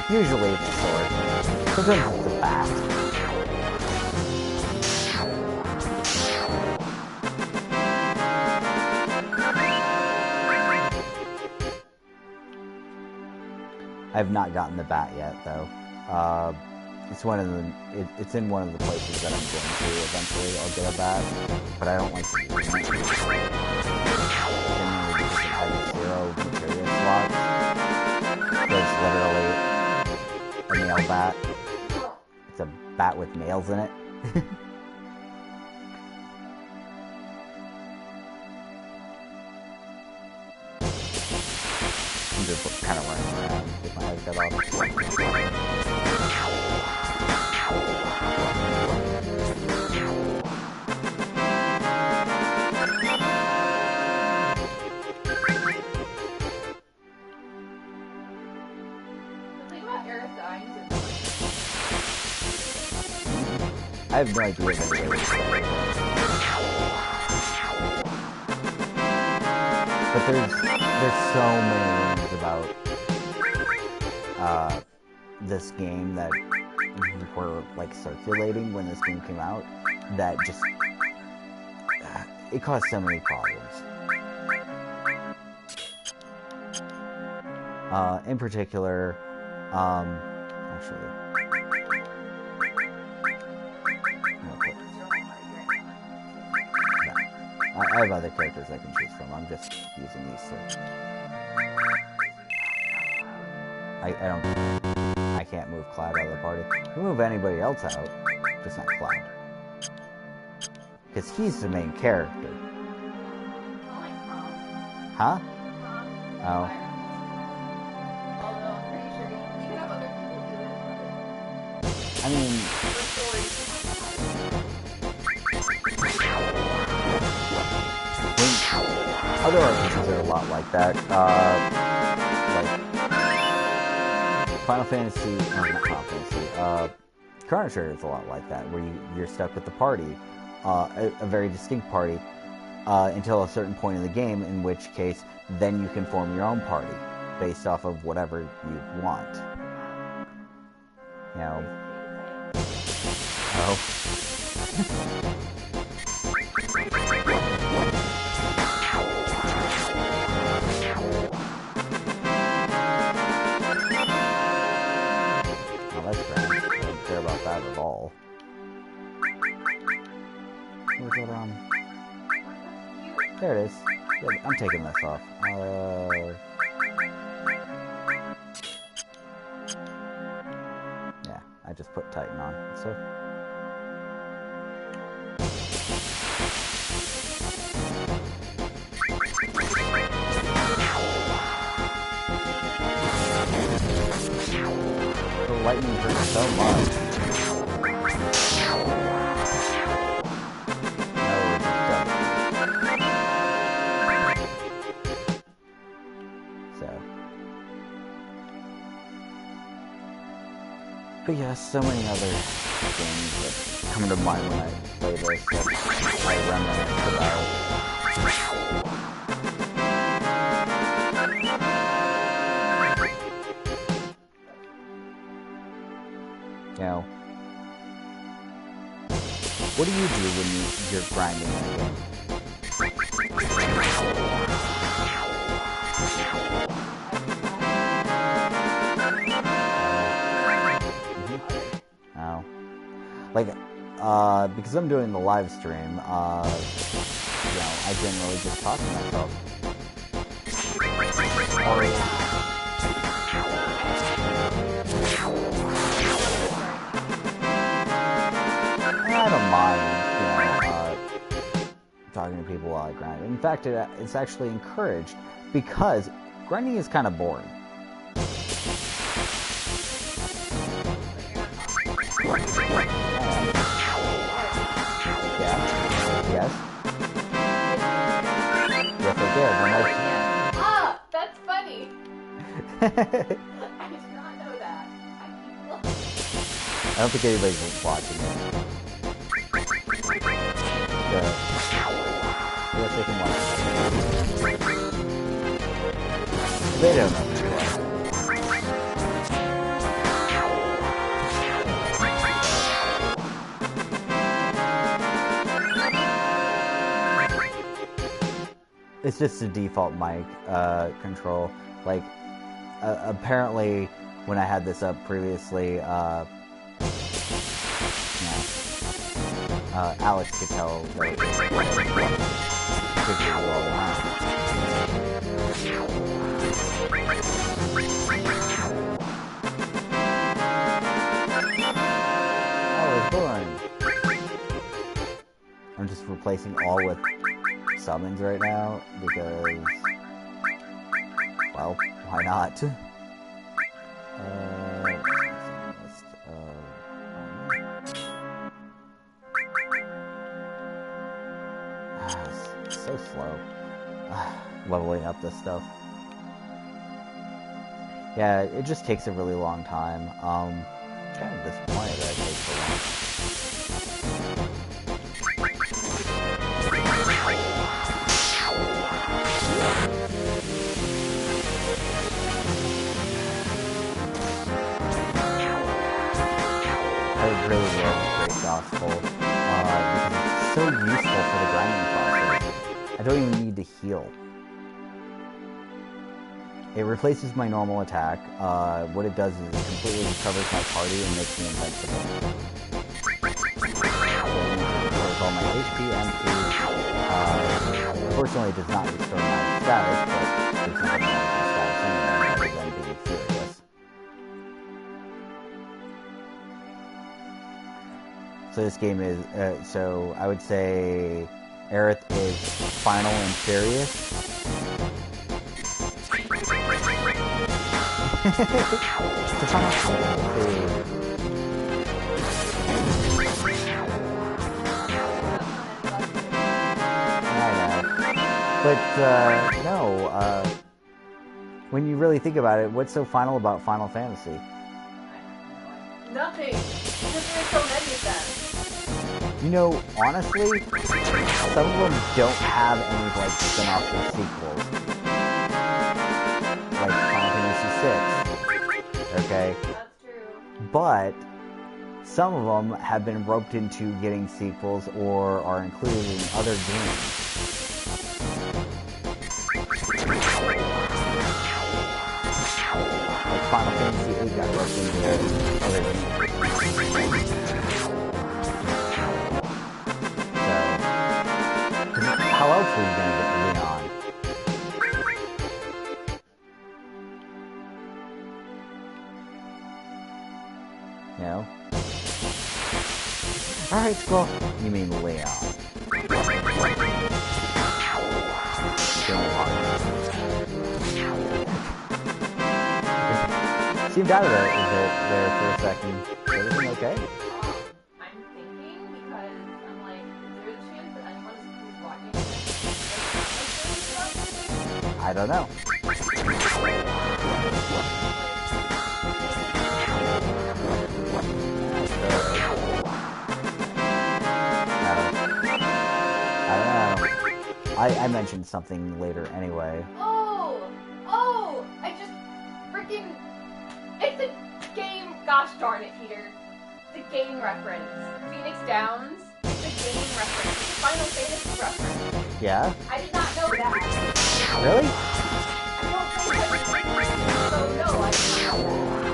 Usually it's a sword. Sometimes it's a bat. I have not gotten the bat yet, though. It's one of the. It's in one of the places that I'm going to eventually. I'll get a bat, but I don't like to use it. Generally because it has 0 materia slots. There's literally a nail bat. It's a bat with nails in it. I'm just kind of running around with my head cut off. I have no idea if anybody would say it. But there's so many rumors about this game that were like circulating when this game came out that just it caused so many problems. In particular, actually, I have other characters I can choose from. I'm just using these three. I can't move Cloud out of the party. I can move anybody else out, just not Cloud. Because he's the main character. Huh? Oh. I mean... other RPGs are a lot like that. Like Final Fantasy, not Final Fantasy, Chrono Trigger is a lot like that, where you're stuck with the party, a very distinct party, until a certain point in the game, in which case, then you can form your own party, based off of whatever you want. You know... Oh. That at all. Where's that on? There it is. I'm taking this off. Yeah, I just put Titan on. So. The lightning hurts so much. But yeah, so many other games that come to mind when I play this that I reminisce about. You know, what do you do when you're grinding in a game? Like, because I'm doing the live stream, you know, I generally just talk to myself. I don't mind, you know, talking to people while I grind. In fact, it's actually encouraged, because grinding is kind of boring. Yes. Yes, I did. Ah, that's funny. I did not know that. I don't think anybody's watching it. So, yes, they can watch it. They don't know. It's just a default mic control. Like, apparently, when I had this up previously, Alex could tell that it was born. I'm just replacing all with summons right now because, well, why not? So slow. Leveling up this stuff. Yeah, it just takes a really long time. Kind of disappointed that it takes so long. I really love Great Gospel because it's so useful for the grinding process. I don't even need to heal. It replaces my normal attack. What it does is it completely recovers my party and makes me invincible. So it restores all my HP and food. Unfortunately, it does not restore my status, but there's nothing wrong with my status anyway, other than being furious. So this game is, so I would say Aerith is final and furious. The final But, no, when you really think about it, what's so final about Final Fantasy? Nothing. Because there's so many of them. You know, honestly, some of them don't have any, like, spin-offs or sequels. Like Final Fantasy VI. Okay? That's true. But some of them have been roped into getting sequels or are included in other games. Like Final Fantasy VIII got roped into other games. So, how else were you gonna get Leon? You know? Alright, Squirrel. You mean Leon. Seemed out of there for a second. Is everything okay? I'm thinking because I'm like, is there a chance that anyone who's watching this I don't know. I don't know. I mentioned something later anyway. Oh, I just freaking, it's a game, gosh darn it, Peter. It's a game reference. Phoenix Downs, it's a game reference. It's a Final Fantasy reference. Yeah? I did not know that. Really? I don't play that, so no, I didn't know that.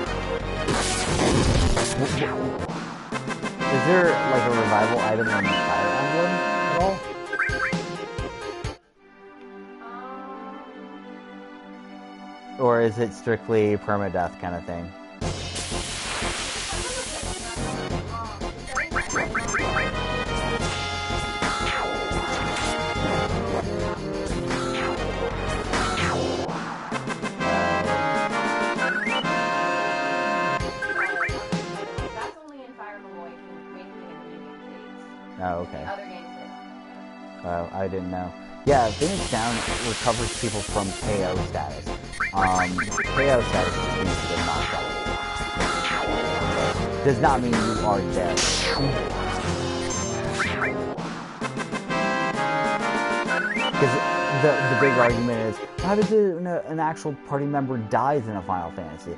Is there like a revival item in Fire Emblem at all? Or is it strictly permadeath kind of thing? That's only in Fire Emblem Awakening and Oh, okay. other games did. I didn't know. Yeah, Phoenix Down recovers people from KO status. KO status just means they're knocked out. Does not mean you are dead. Because the big argument is, how does an actual party member dies in a Final Fantasy?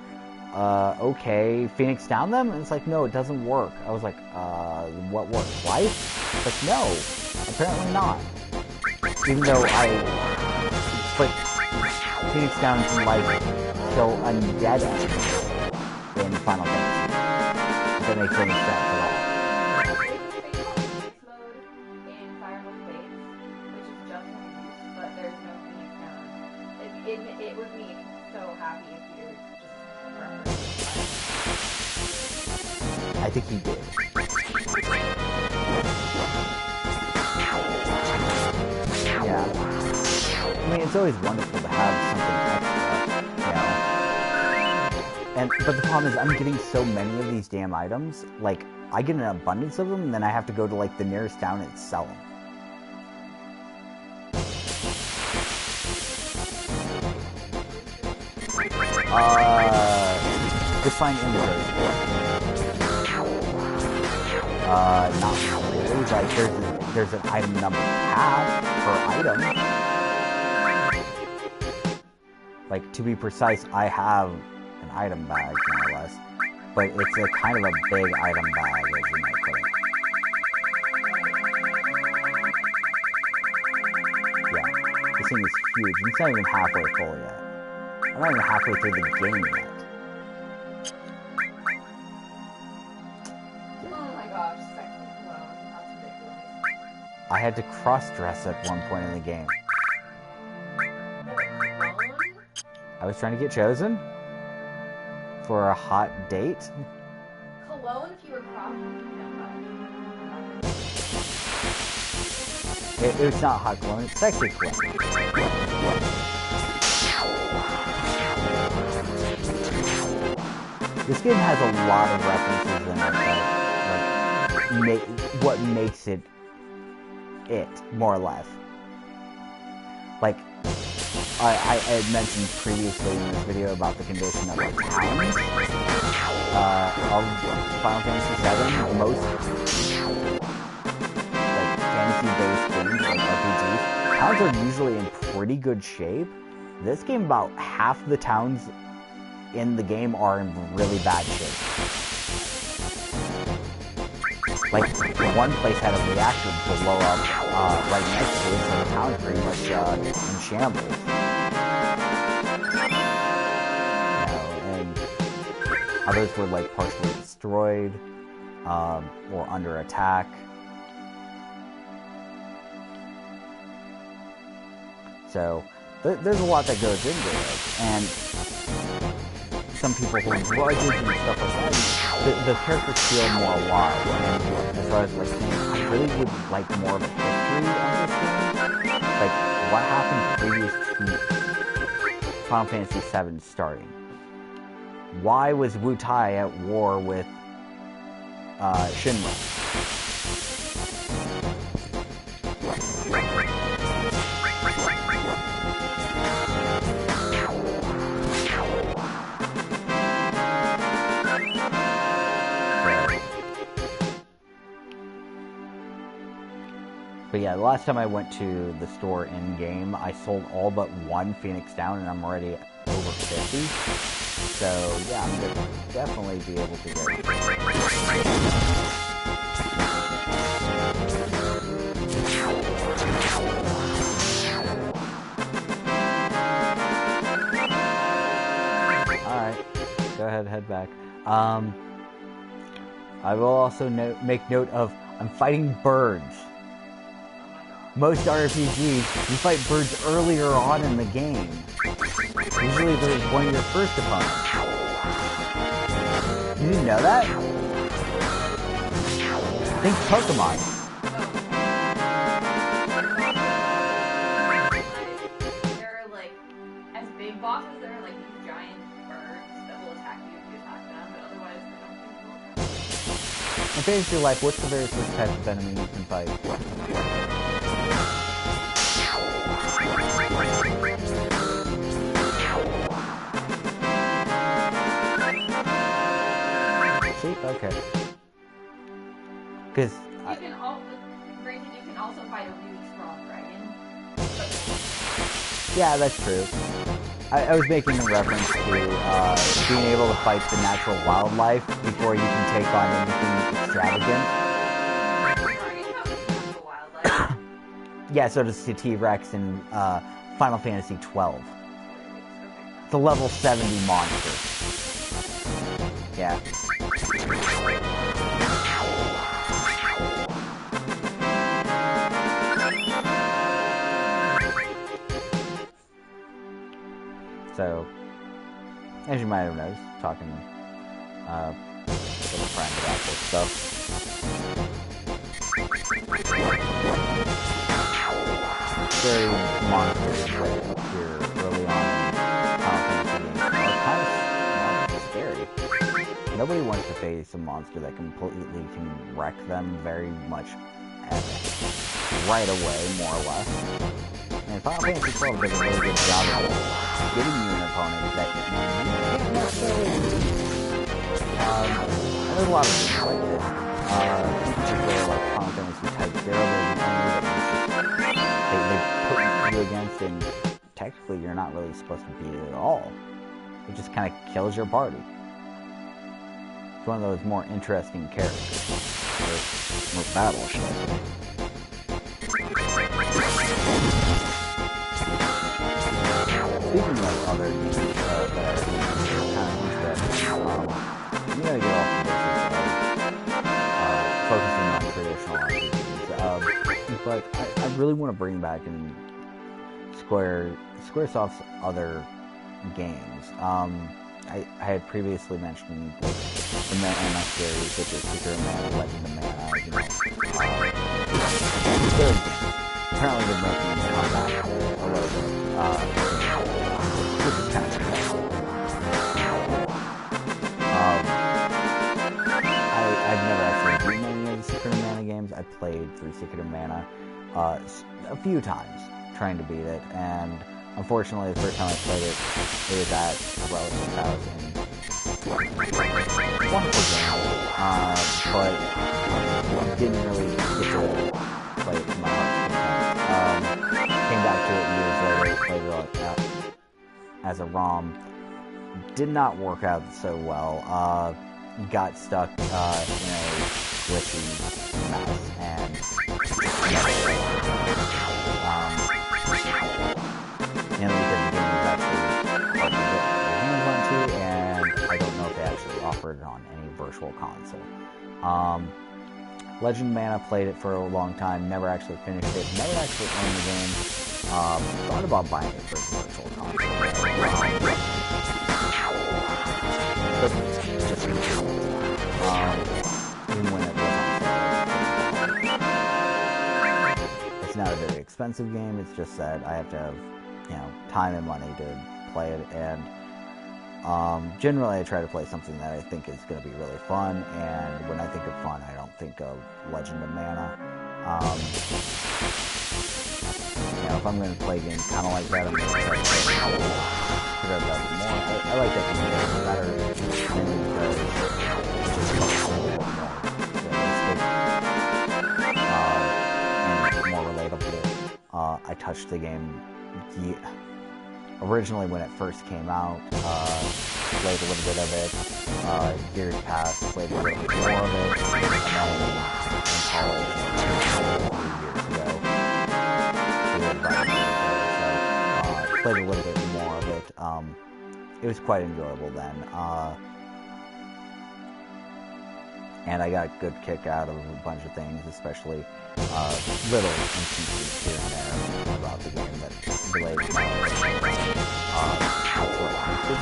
Okay, Phoenix Down them? And it's like, no, it doesn't work. I was like, what works? Life? Like, no, apparently not. Even though but Phoenix Down can, like, kill undead enemies in Final Fantasy. If that makes any sense at all. Mode in Fire Emblem Fates, which is just in use, but there's no Phoenix Down. It would be so happy if you just referenced I think he did. Yeah. I mean, it's always wonderful to have something extra, you know? But the problem is, I'm getting so many of these damn items, like, I get an abundance of them, and then I have to go to, like, the nearest town and sell them. Define inventory. Not like there's an item number cap per item. Like, to be precise, I have an item bag, more or less. But it's a kind of a big item bag, as you might put it. Yeah, this thing is huge. It's not even halfway full yet. I'm not even halfway through the game yet. Oh my gosh, sexy cologne. That's ridiculous. I had to cross-dress at one point in the game. Cologne? I was trying to get chosen for a hot date. Cologne if you were crossing? It's not hot cologne, it's sexy cologne. This game has a lot of references in it that, like, what makes it, more or less. Like, I had mentioned previously in this video about the condition of the towns of Final Fantasy VII. Most like fantasy-based games, like RPGs, towns are usually in pretty good shape. This game, about half the towns in the game are in really bad shape. Like, one place had a reactor blow up right next to it, so the town's pretty much in shambles. And others were, like, partially destroyed, or under attack. So, there's a lot that goes into it, and some people hold grudges and stuff like that. The characters feel more alive, and as far as, like, saying, I really would like more of a history of this game. Like, what happened previous to Final Fantasy VII starting? Why was Wutai at war with Shinra? But yeah, the last time I went to the store in-game, I sold all but one Phoenix Down, and I'm already over 50. So, yeah, I'm going to definitely be able to get it. Alright, go ahead, head back. I will also make note of, I'm fighting birds. Most RPGs, you fight birds earlier on in the game. Usually they're one of your first opponents. You didn't know that? Think Pokemon. They're like, as big bosses, they're like these giant birds that will attack you if you attack them, but otherwise they don't think you will attack. In Fantasy Life, what's the very first type of enemy you can fight? See? Okay. Because you can also fight a really strong dragon. Yeah, that's true. I was making a reference to being able to fight the natural wildlife before you can take on anything extravagant. Yeah, so does the T-Rex in Final Fantasy XII. It's a level 70 monster. Yeah. So, as you might have noticed, talking with a friend about this stuff. Very monsters that appear early on in Final Fantasy games are kind of scary. Nobody wants to face a monster that completely can wreck them very much right away, more or less. And Final Fantasy XII does a really good job of giving you an opponent that you can't necessarily beat. And there's a lot of things like this. In particular, like Final Fantasy there are the enemy that they put you against, and technically you're not really supposed to beat it at all. It just kind of kills your party. It's one of those more interesting characters. More battle, should I say. Speaking of other games that are kind of interesting, I'm going to get off the basis of focusing on traditional RPGs. But I really want to bring back in Squaresoft's other games. I had previously mentioned like, the Mana series, which is Secret of Mana, Legend of Mana, apparently they're making them come back a little bit, which is kind of cool. I've never actually beaten any of the Secret of Mana games. I played through Secret of Mana a few times, trying to beat it, and unfortunately the first time I played it, it was at a relative's house, and wonderful game, but didn't really get to play it to my heart's content. Came back to it years later, played it as a ROM. Did not work out so well. Got stuck in a glitchy mess, and mainly because the game was actually hard to get your hands onto, and I don't know if they actually offered it on any virtual console. Legend of Mana, played it for a long time, never actually finished it, never actually owned the game. Thought about buying it for a virtual console, but just even when it was on sale. It's not a very expensive game, it's just that I have to have, time and money to play it, and generally I try to play something that I think is going to be really fun, and when I think of fun, I don't think of Legend of Mana. If I'm going to play a game kind of like that, I'm going to try to play it more. I like that game better, mainly because it's just a little bit more realistic, and more relatable. I touched the game originally when it first came out, played a little bit of it, years passed, played a little bit more of it, and then in college, 3 years ago, played a little bit more of it. It was quite enjoyable then, and I got a good kick out of a bunch of things, especially little instances here and there about the game that related to my but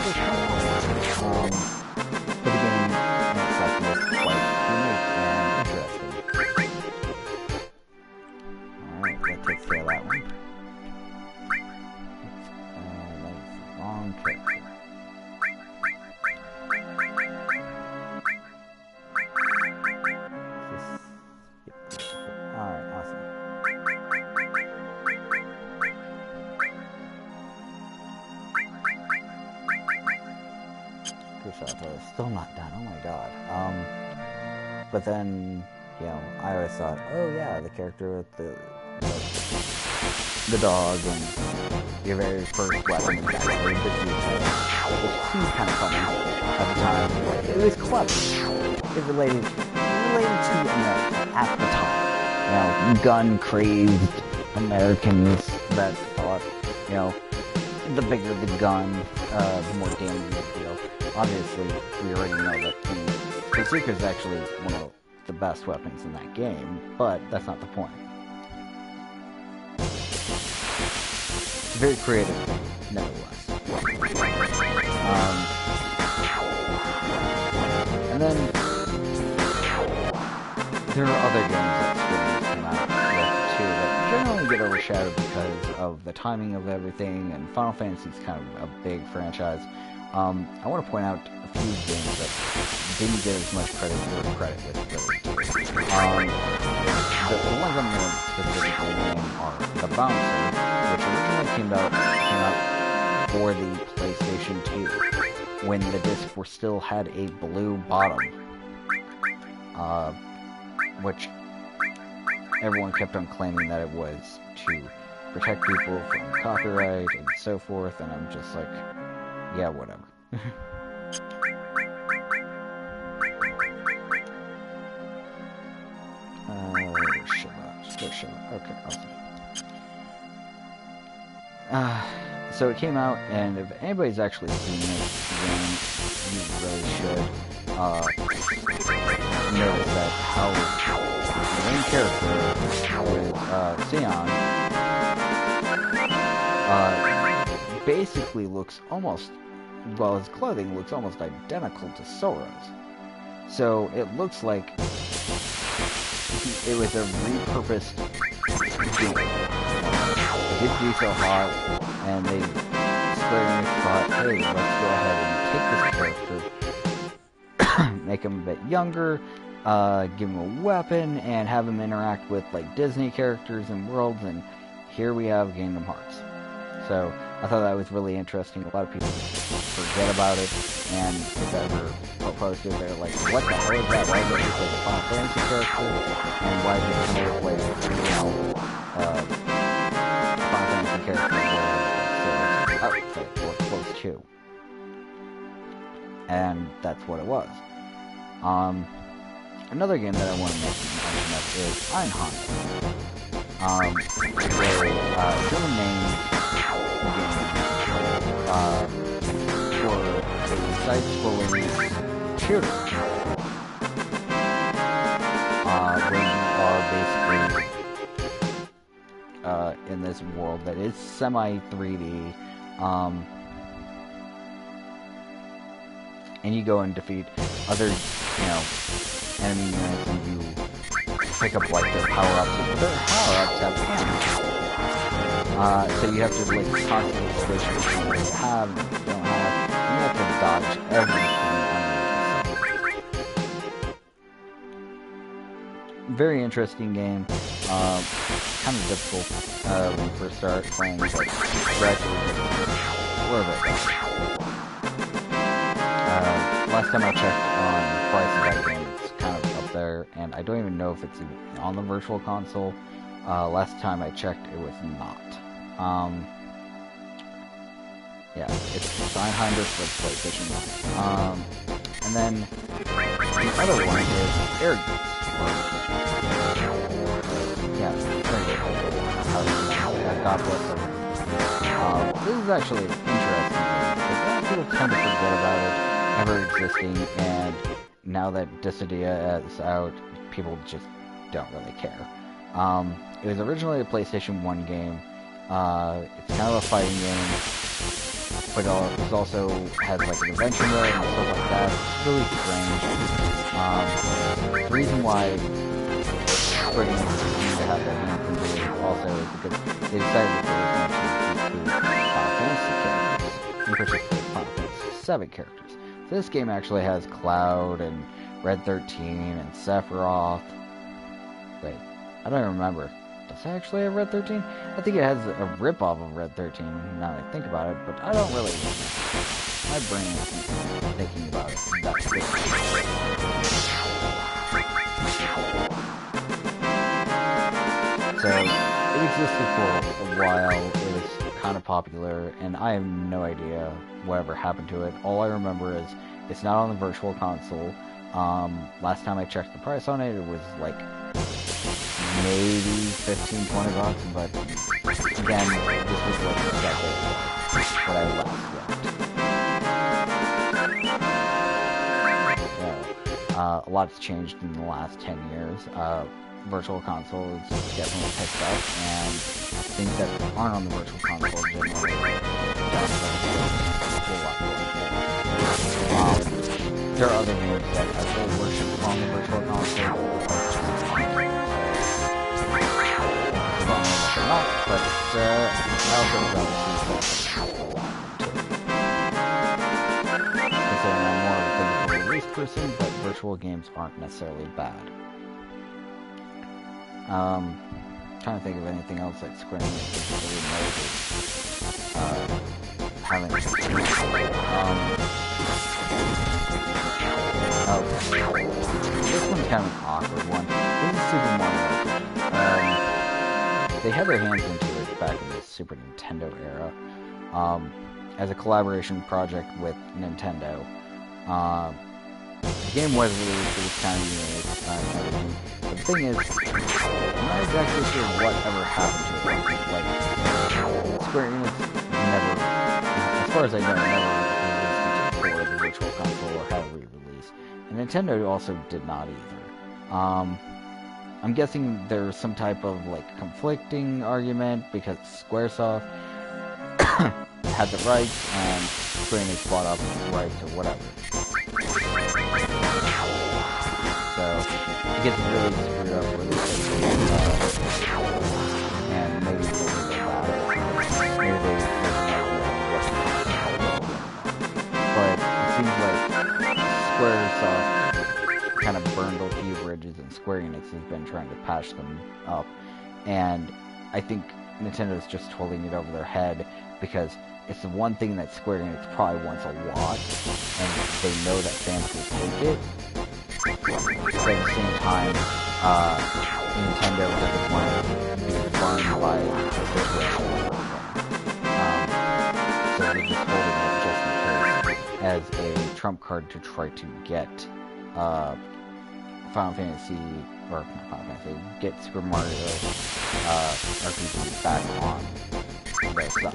the game itself was quite unique and interesting. Alright, that takes care of that one. That's the wrong character. Alright, awesome. Still not done, oh my god. But then, I always thought, oh yeah, the character with the dog and your very first weapon is actually the T-Type, which seems kind of funny at the time. It was clever. It related to America at the time. Gun-crazed Americans that thought, the bigger the gun, the more damage it deals. Obviously, we already know that the Bazooka is actually one of the best weapons in that game, but that's not the point. It's very creative, nevertheless. And then there are other games that Square came out with too that generally get overshadowed because of the timing of everything, and Final Fantasy is kind of a big franchise. I want to point out a few games that didn't get as much credit for credit with really. The ones I'm going to specifically name are The Bouncer, which originally came out for the PlayStation 2, when the disc still had a blue bottom, which everyone kept on claiming that it was to protect people from copyright and so forth, and I'm just like, yeah, whatever. Okay, awesome. So it came out, and if anybody's actually seen this game, you really should notice that how the main character with Sion basically looks almost, well, his clothing looks almost identical to Sora's. So it looks like it was a repurposed game. It did do so hot, and they Square Enix thought, hey, let's go ahead and take this character, make him a bit younger, give him a weapon, and have him interact with like Disney characters and worlds, and here we have Kingdom Hearts. So I thought that was really interesting. A lot of people forget about it, and if ever posted, they're like, what the hell is that? Why does it look like a Final Fantasy character? And why does it kind of look like, Final Fantasy character or close to? And that's what it was. Another game that I want to mention of is Einhand. It's a German name game for a side-scrolling shooter, where you are basically in this world that is semi-3D, and you go and defeat other, enemy units, and you pick up like their power-ups, but their power-ups have cameras. So you have to like constantly switch between what you have and what you don't have, and you have to dodge everything underneath. Very interesting game. Kind of difficult when you first start playing, but gradually a little bit better. Last time I checked on the price of that game, it's kind of up there, and I don't even know if it's on the Virtual Console. Last time I checked, it was not. Yeah, it's Einhand for PlayStation 1. And then the other one is Air Gates. Yeah, Air Gates. God bless them. This is actually interesting because people tend to forget about it ever existing, and now that Dissidia is out, people just don't really care. It was originally a PlayStation 1 game. It's kind of a fighting game, but it also has like an adventure mode and stuff like that. It's really strange. The reason why Square Enix needed to have that game completed also is because they decided that they were going to include Final Fantasy characters, in particular Final Fantasy VII characters. So this game actually has Cloud and Red 13 and Sephiroth. Wait, I don't even remember. Does it actually have Red 13? I think it has a ripoff of Red 13, now that I think about it, but I don't really... My brain isn't thinking about it that quickly. So, it existed for a while, it was kind of popular, and I have no idea whatever happened to it. All I remember is it's not on the Virtual Console. Last time I checked the price on it, it was like maybe 15-20 bucks, but again, this was like a decade ago that I last looked. A lot's changed in the last 10 years. Virtual Console is definitely picked up, and things that aren't on the Virtual Console generally don't really a whole lot going forward. There are other games that actually worship on the Virtual Console, but I also would rather see something considering I'm more of a physical release person, but virtual games aren't necessarily bad. Trying to think of anything else that Square Enix really knows is having this one's kind of an awkward one. This is Super Mario RPG. they had their hands into it back in the Super Nintendo era, as a collaboration project with Nintendo. The game was released, it was kind of unique, and everything. But the thing is, I'm not exactly sure whatever happened to it. Like, Square Enix never, as far as I know, never released it for the Virtual Console or had a re-release. And Nintendo also did not either. I'm guessing there's some type of, like, conflicting argument because Squaresoft had the rights and Square Enix bought up the rights or whatever. So, it gets really screwed up really quickly, and maybe it's a little bit bad. Maybe they but it seems like Squaresoft kind of burned a few bridges, and Square Enix has been trying to patch them up, and I think Nintendo's just holding it over their head, because it's the one thing that Square Enix probably wants a lot, and they know that fans will take it. But at the same time, Nintendo doesn't want to be burned by the situation. So they're just holding it just in case, as a trump card to try to get Final Fantasy, or not Final Fantasy, get Super Mario RPG back on their side.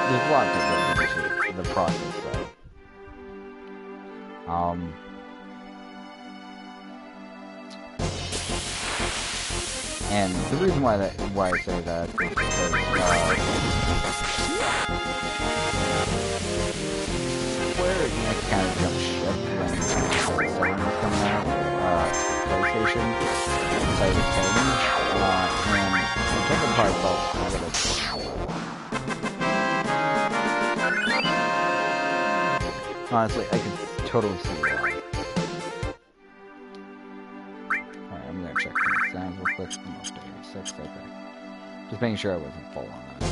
There's a lot that goes into the process, though. And the reason why I say that is because Square Enix kind of jumped ship when VII was coming out, PlayStation, decided to pay them, and Nintendo probably felt a little. Honestly, I could totally see why. Alright, I'm gonna check the sounds real quick. Almost 86, okay. Just making sure I wasn't full on that.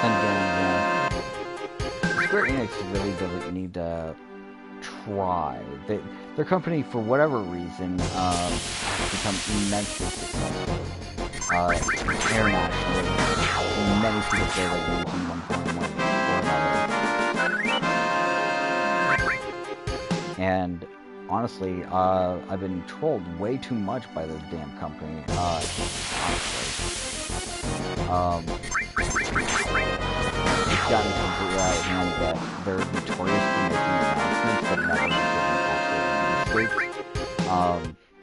And again, Square Enix really doesn't need to try. Their company, for whatever reason, has become immensely successful. Internationally, many people say they're using one form or another. And honestly, I've been trolled way too much by this damn company. Honestly, it's gotten completely out of hand that they're notorious for making announcements but never making actual mistakes.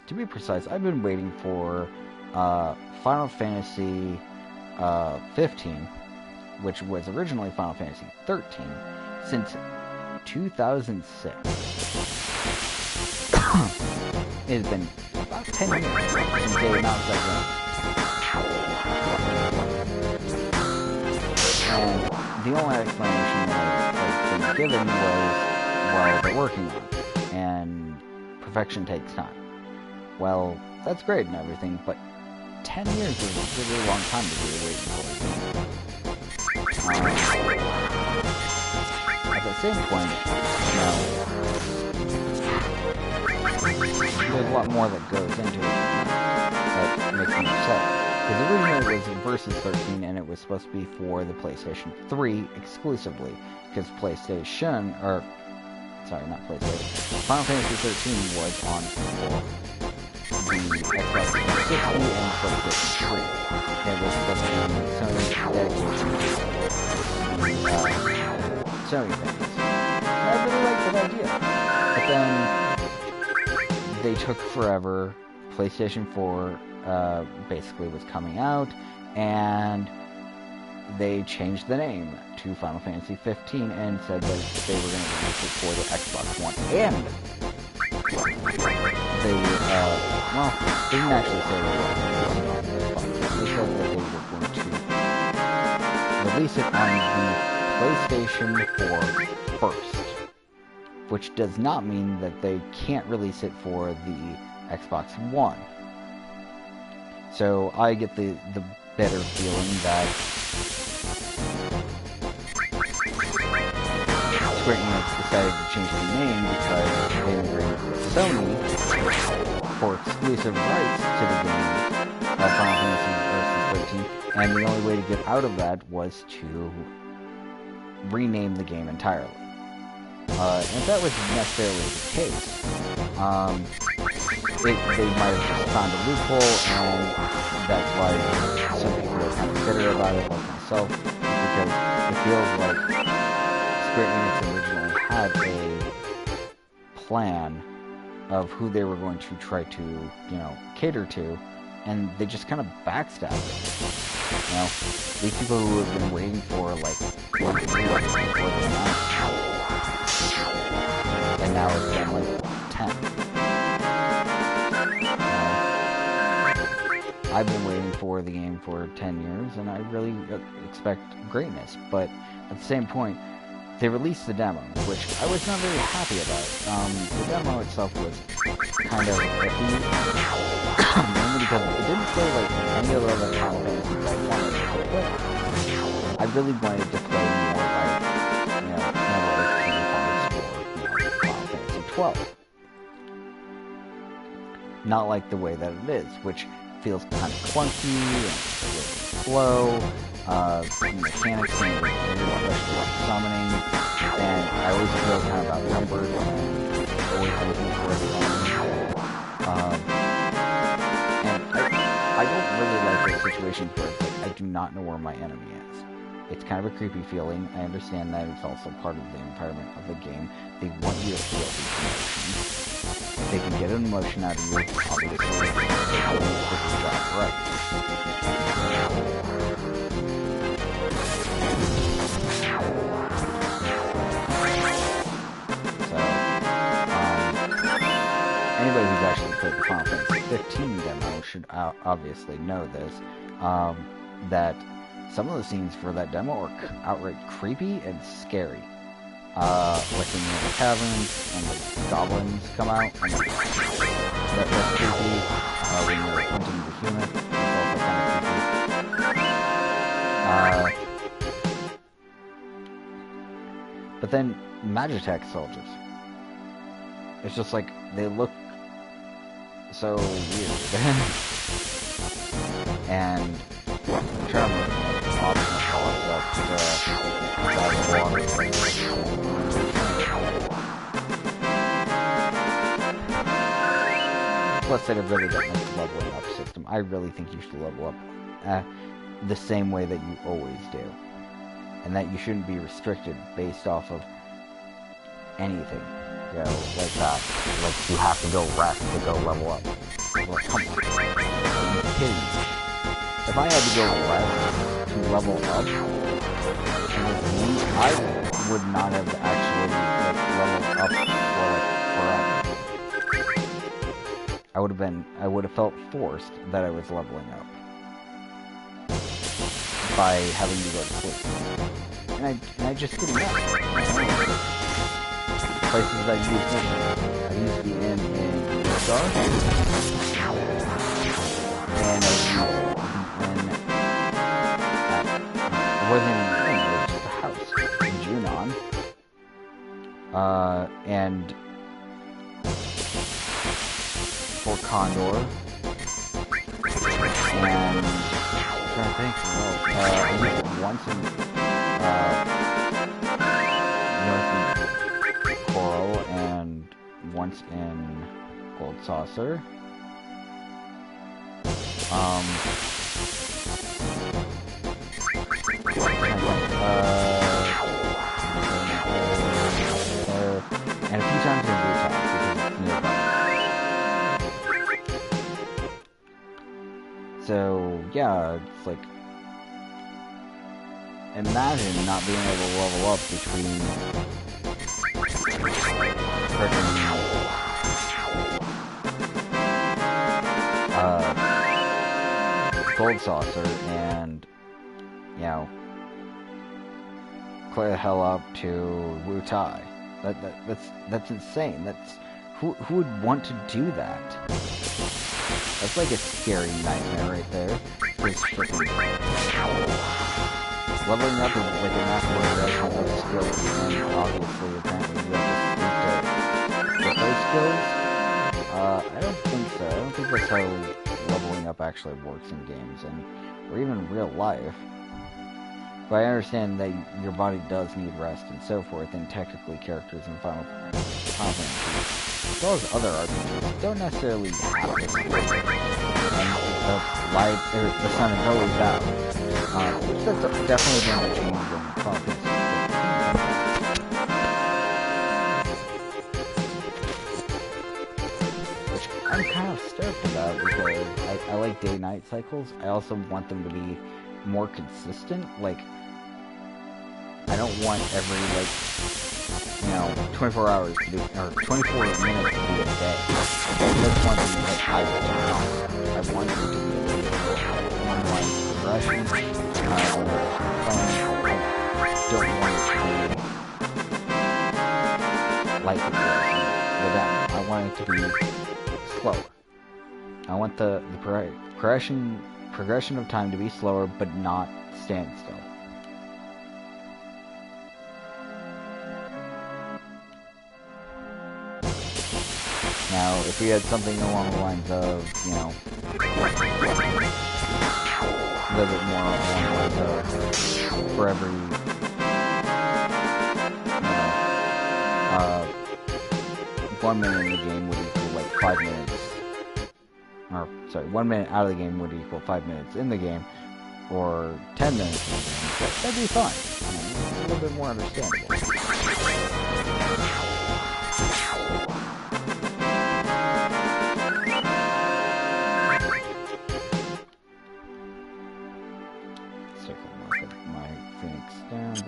To be precise, I've been waiting for Final Fantasy 15, which was originally Final Fantasy 13, since 2006. It has been about 10 years since they announced that game. And the only explanation that has been given was, well, they're working on it, and perfection takes time. Well, that's great and everything, but 10 years is a really long time to be waiting for a game. At the same point, there's a lot more that goes into it that makes me upset. Because originally it was Versus 13, and it was supposed to be for the PlayStation 3 exclusively. Because PlayStation, or, sorry, not PlayStation, Final Fantasy 13 was on the Xbox 360 and PlayStation 3. It was supposed to be Sony's dedication to Sony fans. And I really liked that idea. But then they took forever. PlayStation 4 basically was coming out, and they changed the name to Final Fantasy 15 and said that they were going to release it for the Xbox One. And they would, well, they didn't actually say they were going to release it on the Xbox. They said that they were going to release it on the PlayStation 4 first. which does not mean that they can't release it for the Xbox One. So I get the better feeling that Square Enix decided to change the name because they agreed with Sony for exclusive rights to the game of Final Fantasy Versus 13, and the only way to get out of that was to rename the game entirely. And if that was necessarily the case, they might have just found a loophole, and that's why some people are kind of bitter about it, like myself, because it feels like Square Enix originally had a plan of who they were going to try to, cater to, and they just kind of backstabbed it. These people who have been waiting for, like, 1 year before they announced, and now it's been, like, 10. I've been waiting for the game for 10 years, and I really expect greatness, but at the same point, they released the demo, which I was not very happy about. The demo itself was kind of iffy, mainly because it didn't play like any of the other Final Fantasies I wanted to play. I really wanted to play more like, Network Final Fantasy 12. Not like the way that it is, which feels kind of clunky and a little slow. Mechanics seem weird, especially like summoning, and I always feel kind of outnumbered and always looking for the enemy. And I don't really like those situations where it's like I do not know where my enemy is. It's kind of a creepy feeling. I understand that it's also part of the environment of the game. They want you to feel these emotions. If they can get an emotion out of you, obviously, they will put the job right. Anybody who's actually played the Final Fantasy 15 demo should obviously know this, that some of the scenes for that demo are outright creepy and scary. Like when you're in the caverns and the goblins come out, and that's creepy. When you're hunting the human, it's also kind of creepy. But then Magitech soldiers. It's just like, they look so weird. And I'm trying to look at the optional stuff Plus, they really don't like the leveling up system. I really think you should level up the same way that you always do. And that you shouldn't be restricted based off of anything. Like that. Like, you have to go rest to go level up. Like, come on. Are you kidding me? If I had to go rest to level up in this game, I would not have actually, leveled up for, forever. I would have felt forced that I was leveling up by having to go to sleep. And I just couldn't get it. Places I've used the inn in Star, and I've used the inn it wasn't even an inn, it was just a house in Junon, and Fort Condor, and I'm trying to think what else. I used it once in Coral and once in Gold Saucer. And a few times in Utah because it's nearby. So yeah, it's like, imagine not being able to level up between Gold Saucer and, clear the hell up to Wu Tai. That's insane. Who would want to do that? That's like a scary nightmare right there. Just freaking leveling up is like a massive progression of skills, and obviously, apparently, you have to get those skills. I don't think so. I don't think that's how leveling up actually works in games, or even real life. But I understand that your body does need rest and so forth, and technically characters in Final Fantasy, as well as other RPGs, don't necessarily have to sleep. And the sun is always out. That's definitely going to change in Final Fantasy 15. Which I'm kind of stoked about, because I like day-night cycles. I also want them to be more consistent. Like, I don't want every, 24 hours to be, or 24 minutes to be a day. That's one thing that I want it to be online progression. I don't want it to be like progression with them. I want it to be slower. I want the progression of time to be slower, but not stand still. Now, if we had something along the lines of, a little bit more along the lines of, for every, 1 minute in the game would equal, 5 minutes, or, sorry, 1 minute out of the game would equal 5 minutes in the game, or 10 minutes in the game, that'd be fine. A little bit more understandable.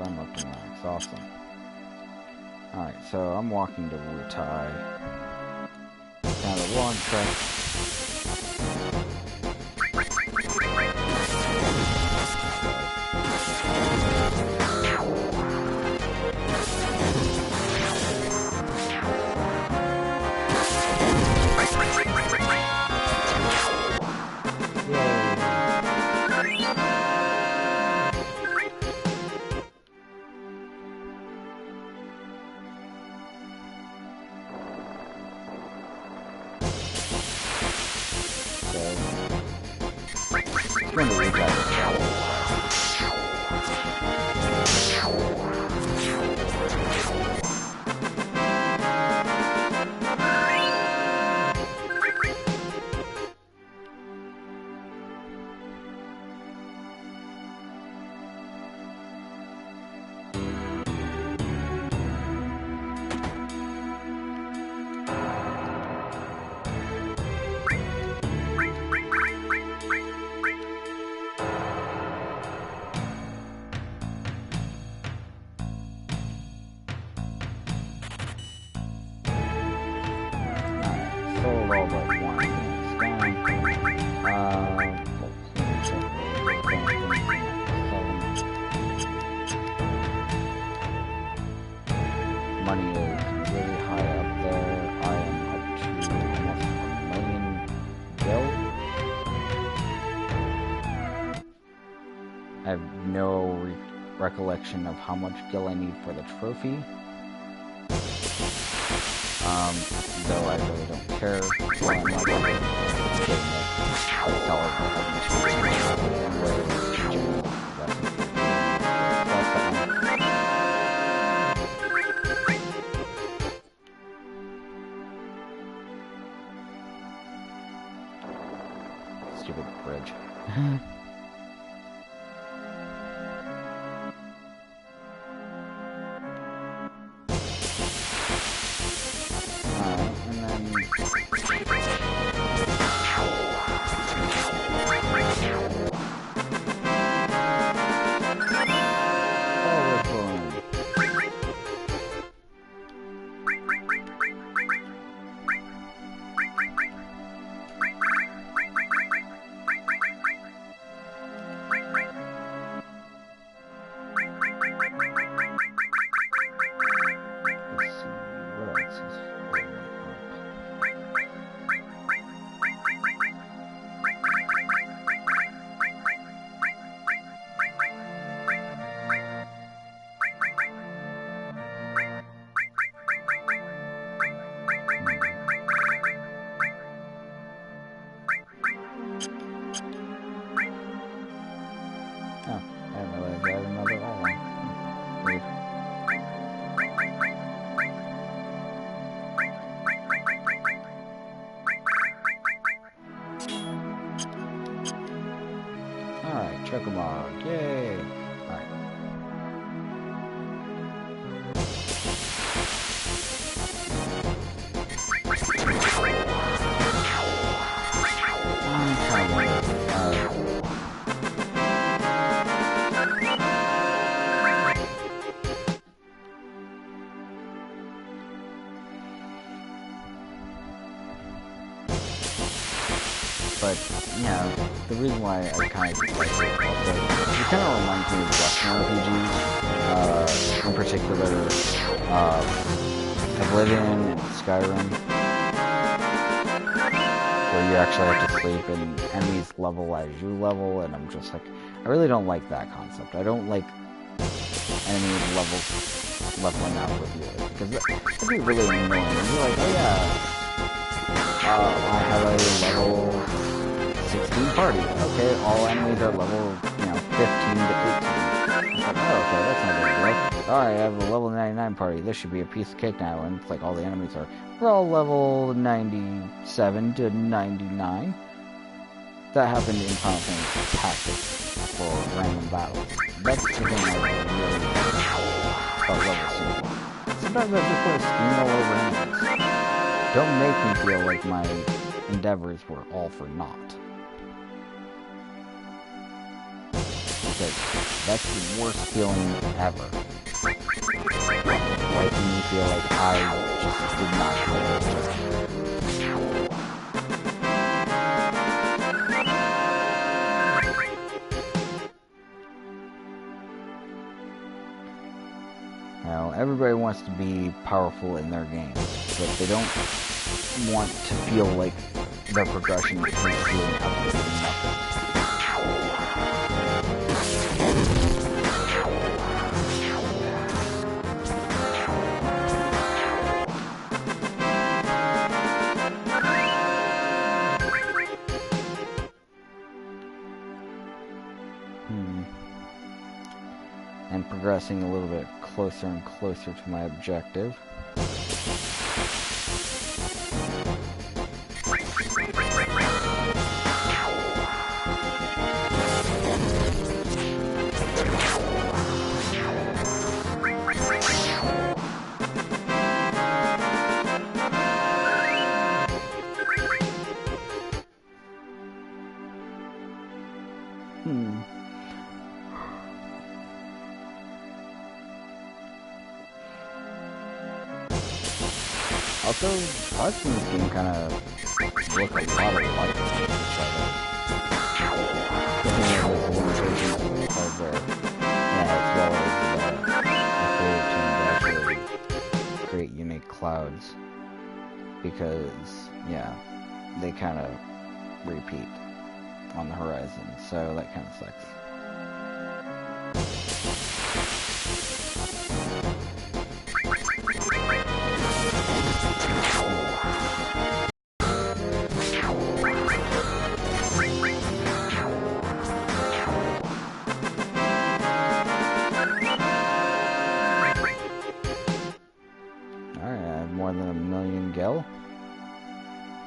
I'm up to max. Awesome. Alright, so I'm walking to Wutai. Kind of a long trek. Money is really high up there. I am up to almost 1,000,000 gil. I have no recollection of how much gil I need for the trophy. Though I really don't care what I'm like getting it. I'll tell stupid bridge. Alright, Chocomog. Yay! Alright. I'm trying to wonder. But, yeah, the reason why I kind of dislike it also, it kind of reminds me of Western RPGs, in particular, Oblivion and Skyrim, where you actually have to sleep and enemies level as you level, and I'm just like, I really don't like that concept. I don't like enemies leveling out with you, because that'd be really annoying. You're like, oh yeah, I have a level 16 party. Okay, all enemies are level, 15 to 18. It's like, oh, okay, that's not good, right? Alright, I have a level 99 party. This should be a piece of cake now. And it's like all the enemies we're all level 97 to 99. That happened in Final Fantasy Tactics for random battles. That's the thing I really about level super. Sometimes I just put a steamroll over enemies. Don't make me feel like my endeavors were all for naught. Because that's the worst feeling ever. Making me feel like I just did not do it. Now, everybody wants to be powerful in their games, but they don't want to feel like their progression is doing absolutely nothing. And progressing a little bit closer and closer to my objective. Also, parts in this game kind of look a lot alike to each other. Looking at the limitations of their, as well as the ability to actually create unique clouds. Because, yeah, they kind of repeat on the horizon, so that kind of sucks.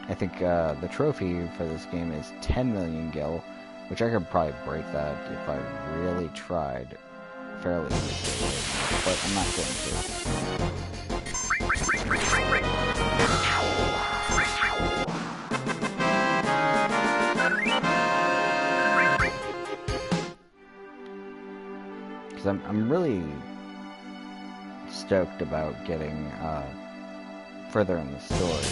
I think the trophy for this game is 10 million gil, which I could probably break that if I really tried fairly easily, but I'm not going to. Because I'm really stoked about getting further in the story.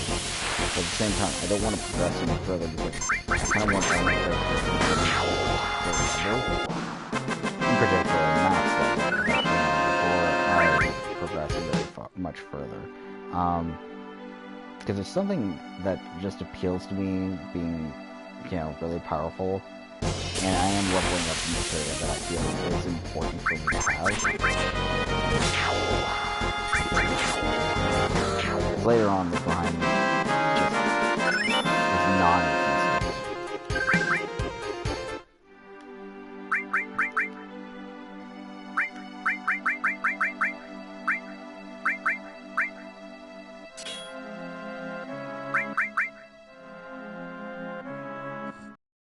But at the same time, I don't want to progress any further because I kind of want all my characters to be level. In particular, max level, before I progress very much further. Because it's something that just appeals to me, being, really powerful. And I am leveling up material that I feel is important for me to have. Later on, the grind just is non-existent.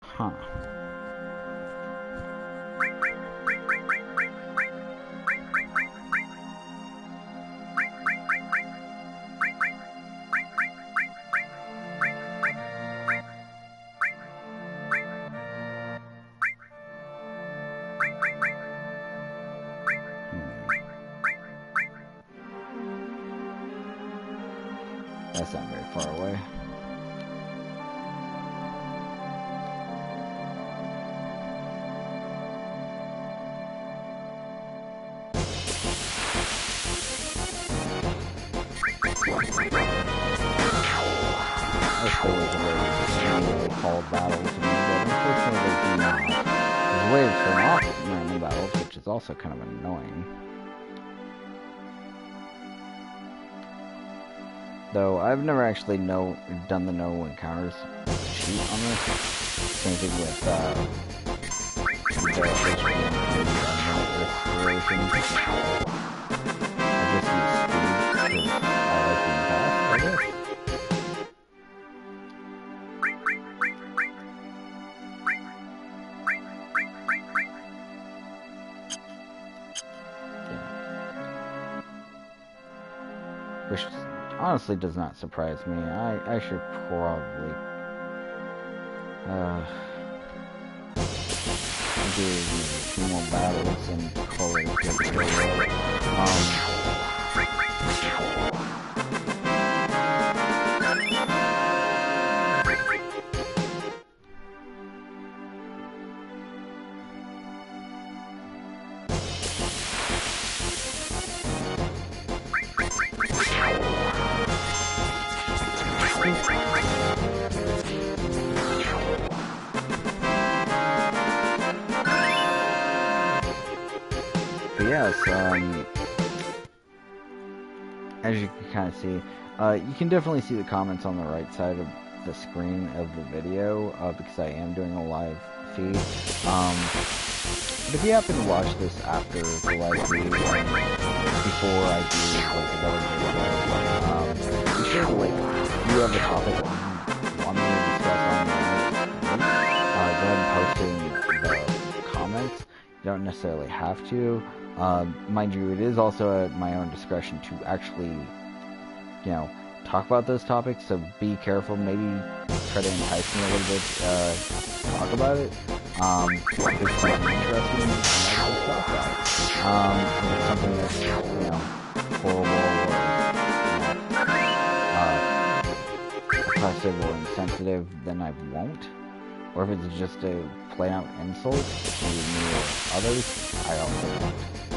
Huh. That's not very far away. That's always a very called battle to me, but unfortunately they do not. There's a way to turn off random battles, which is also kind of annoying. Though I've never actually done the no encounters cheat on this. Same thing with the HPM relations. I just use speed because I like being fast, I guess. Yeah. Which honestly does not surprise me. I should probably do maybe a few more battles and call it a good video. But yes, as you can kind of see, you can definitely see the comments on the right side of the screen of the video, because I am doing a live feed. But if you happen to watch this after the live feed, before I do like another video, be sure to if you have a topic that you want me to discuss on the go ahead and post in the comments. You don't necessarily have to. Mind you, it is also at my own discretion to actually, talk about those topics, so be careful. Maybe try to entice me a little bit to talk about it. If it's something interesting, I might just talk about it. If it's something that's, horrible or, oppressive or insensitive, then I won't. Or if it's just a plain-out insult to me or others, I also won't.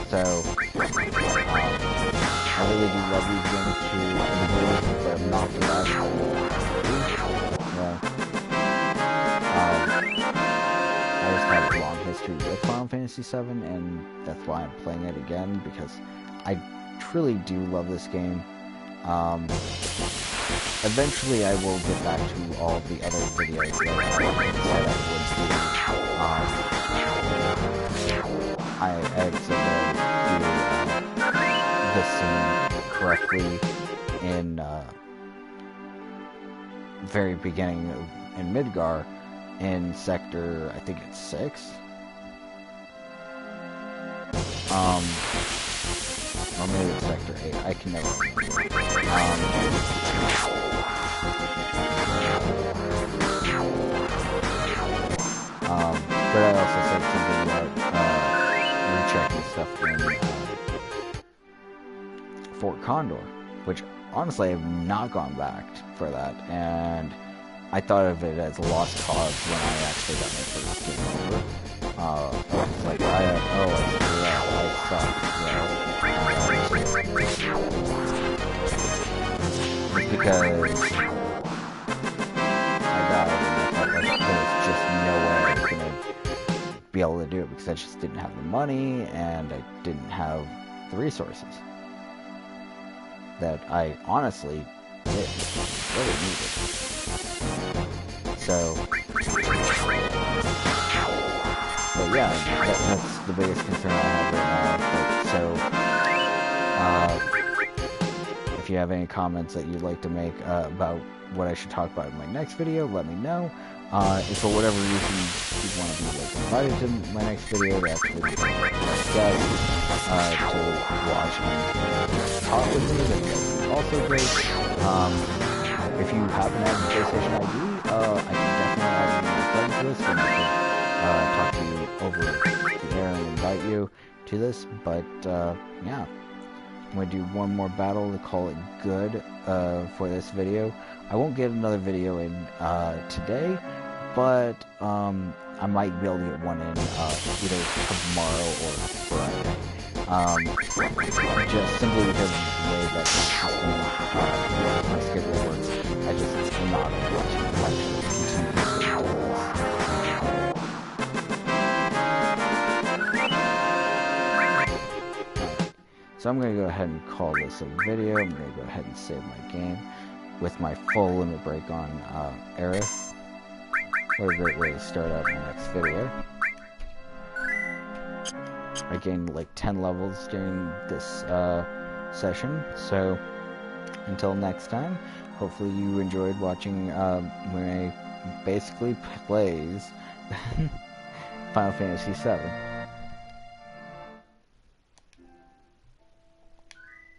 So, I really do love these games to the degree, but I'm not the best. I just have a long history with Final Fantasy VII, and that's why I'm playing it again, because I truly do love this game. Eventually I will get back to all the other videos that I said I would do. I had said to do the scene correctly in very beginning in Midgar in sector, I think it's 6. Or maybe it's sector 8, I can never remember. But I also said something about rechecking stuff in Fort Condor, which honestly I have not gone back for that, and I thought of it as a lost cause when I actually got my first game over. It's like, I suck, just because I died and I felt like there was just no way I was gonna be able to do it, because I just didn't have the money and I didn't have the resources that I honestly really needed. So, but yeah, that's the biggest concern I have right now. So, if you have any comments that you'd like to make about what I should talk about in my next video, let me know. If for whatever reason you want to be invited to my next video to actually be a guest, to watch and talk with me, that would be also great. If you happen to have a PlayStation ID, I can definitely add you to my friends list, and I can talk to you over the air and invite you to this. But yeah, I'm going to do one more battle to call it good for this video. I won't get another video in today, but I might be able to get one in either tomorrow or Friday. Just simply because of the way that my schedule works, I just am not able to actually continue this. So I'm going to go ahead and call this a video. I'm going to go ahead and save my game with my full limit break on Aerith. What a great way to start out my next video. I gained like 10 levels during this session, so until next time, hopefully you enjoyed watching Mune basically plays Final Fantasy VII.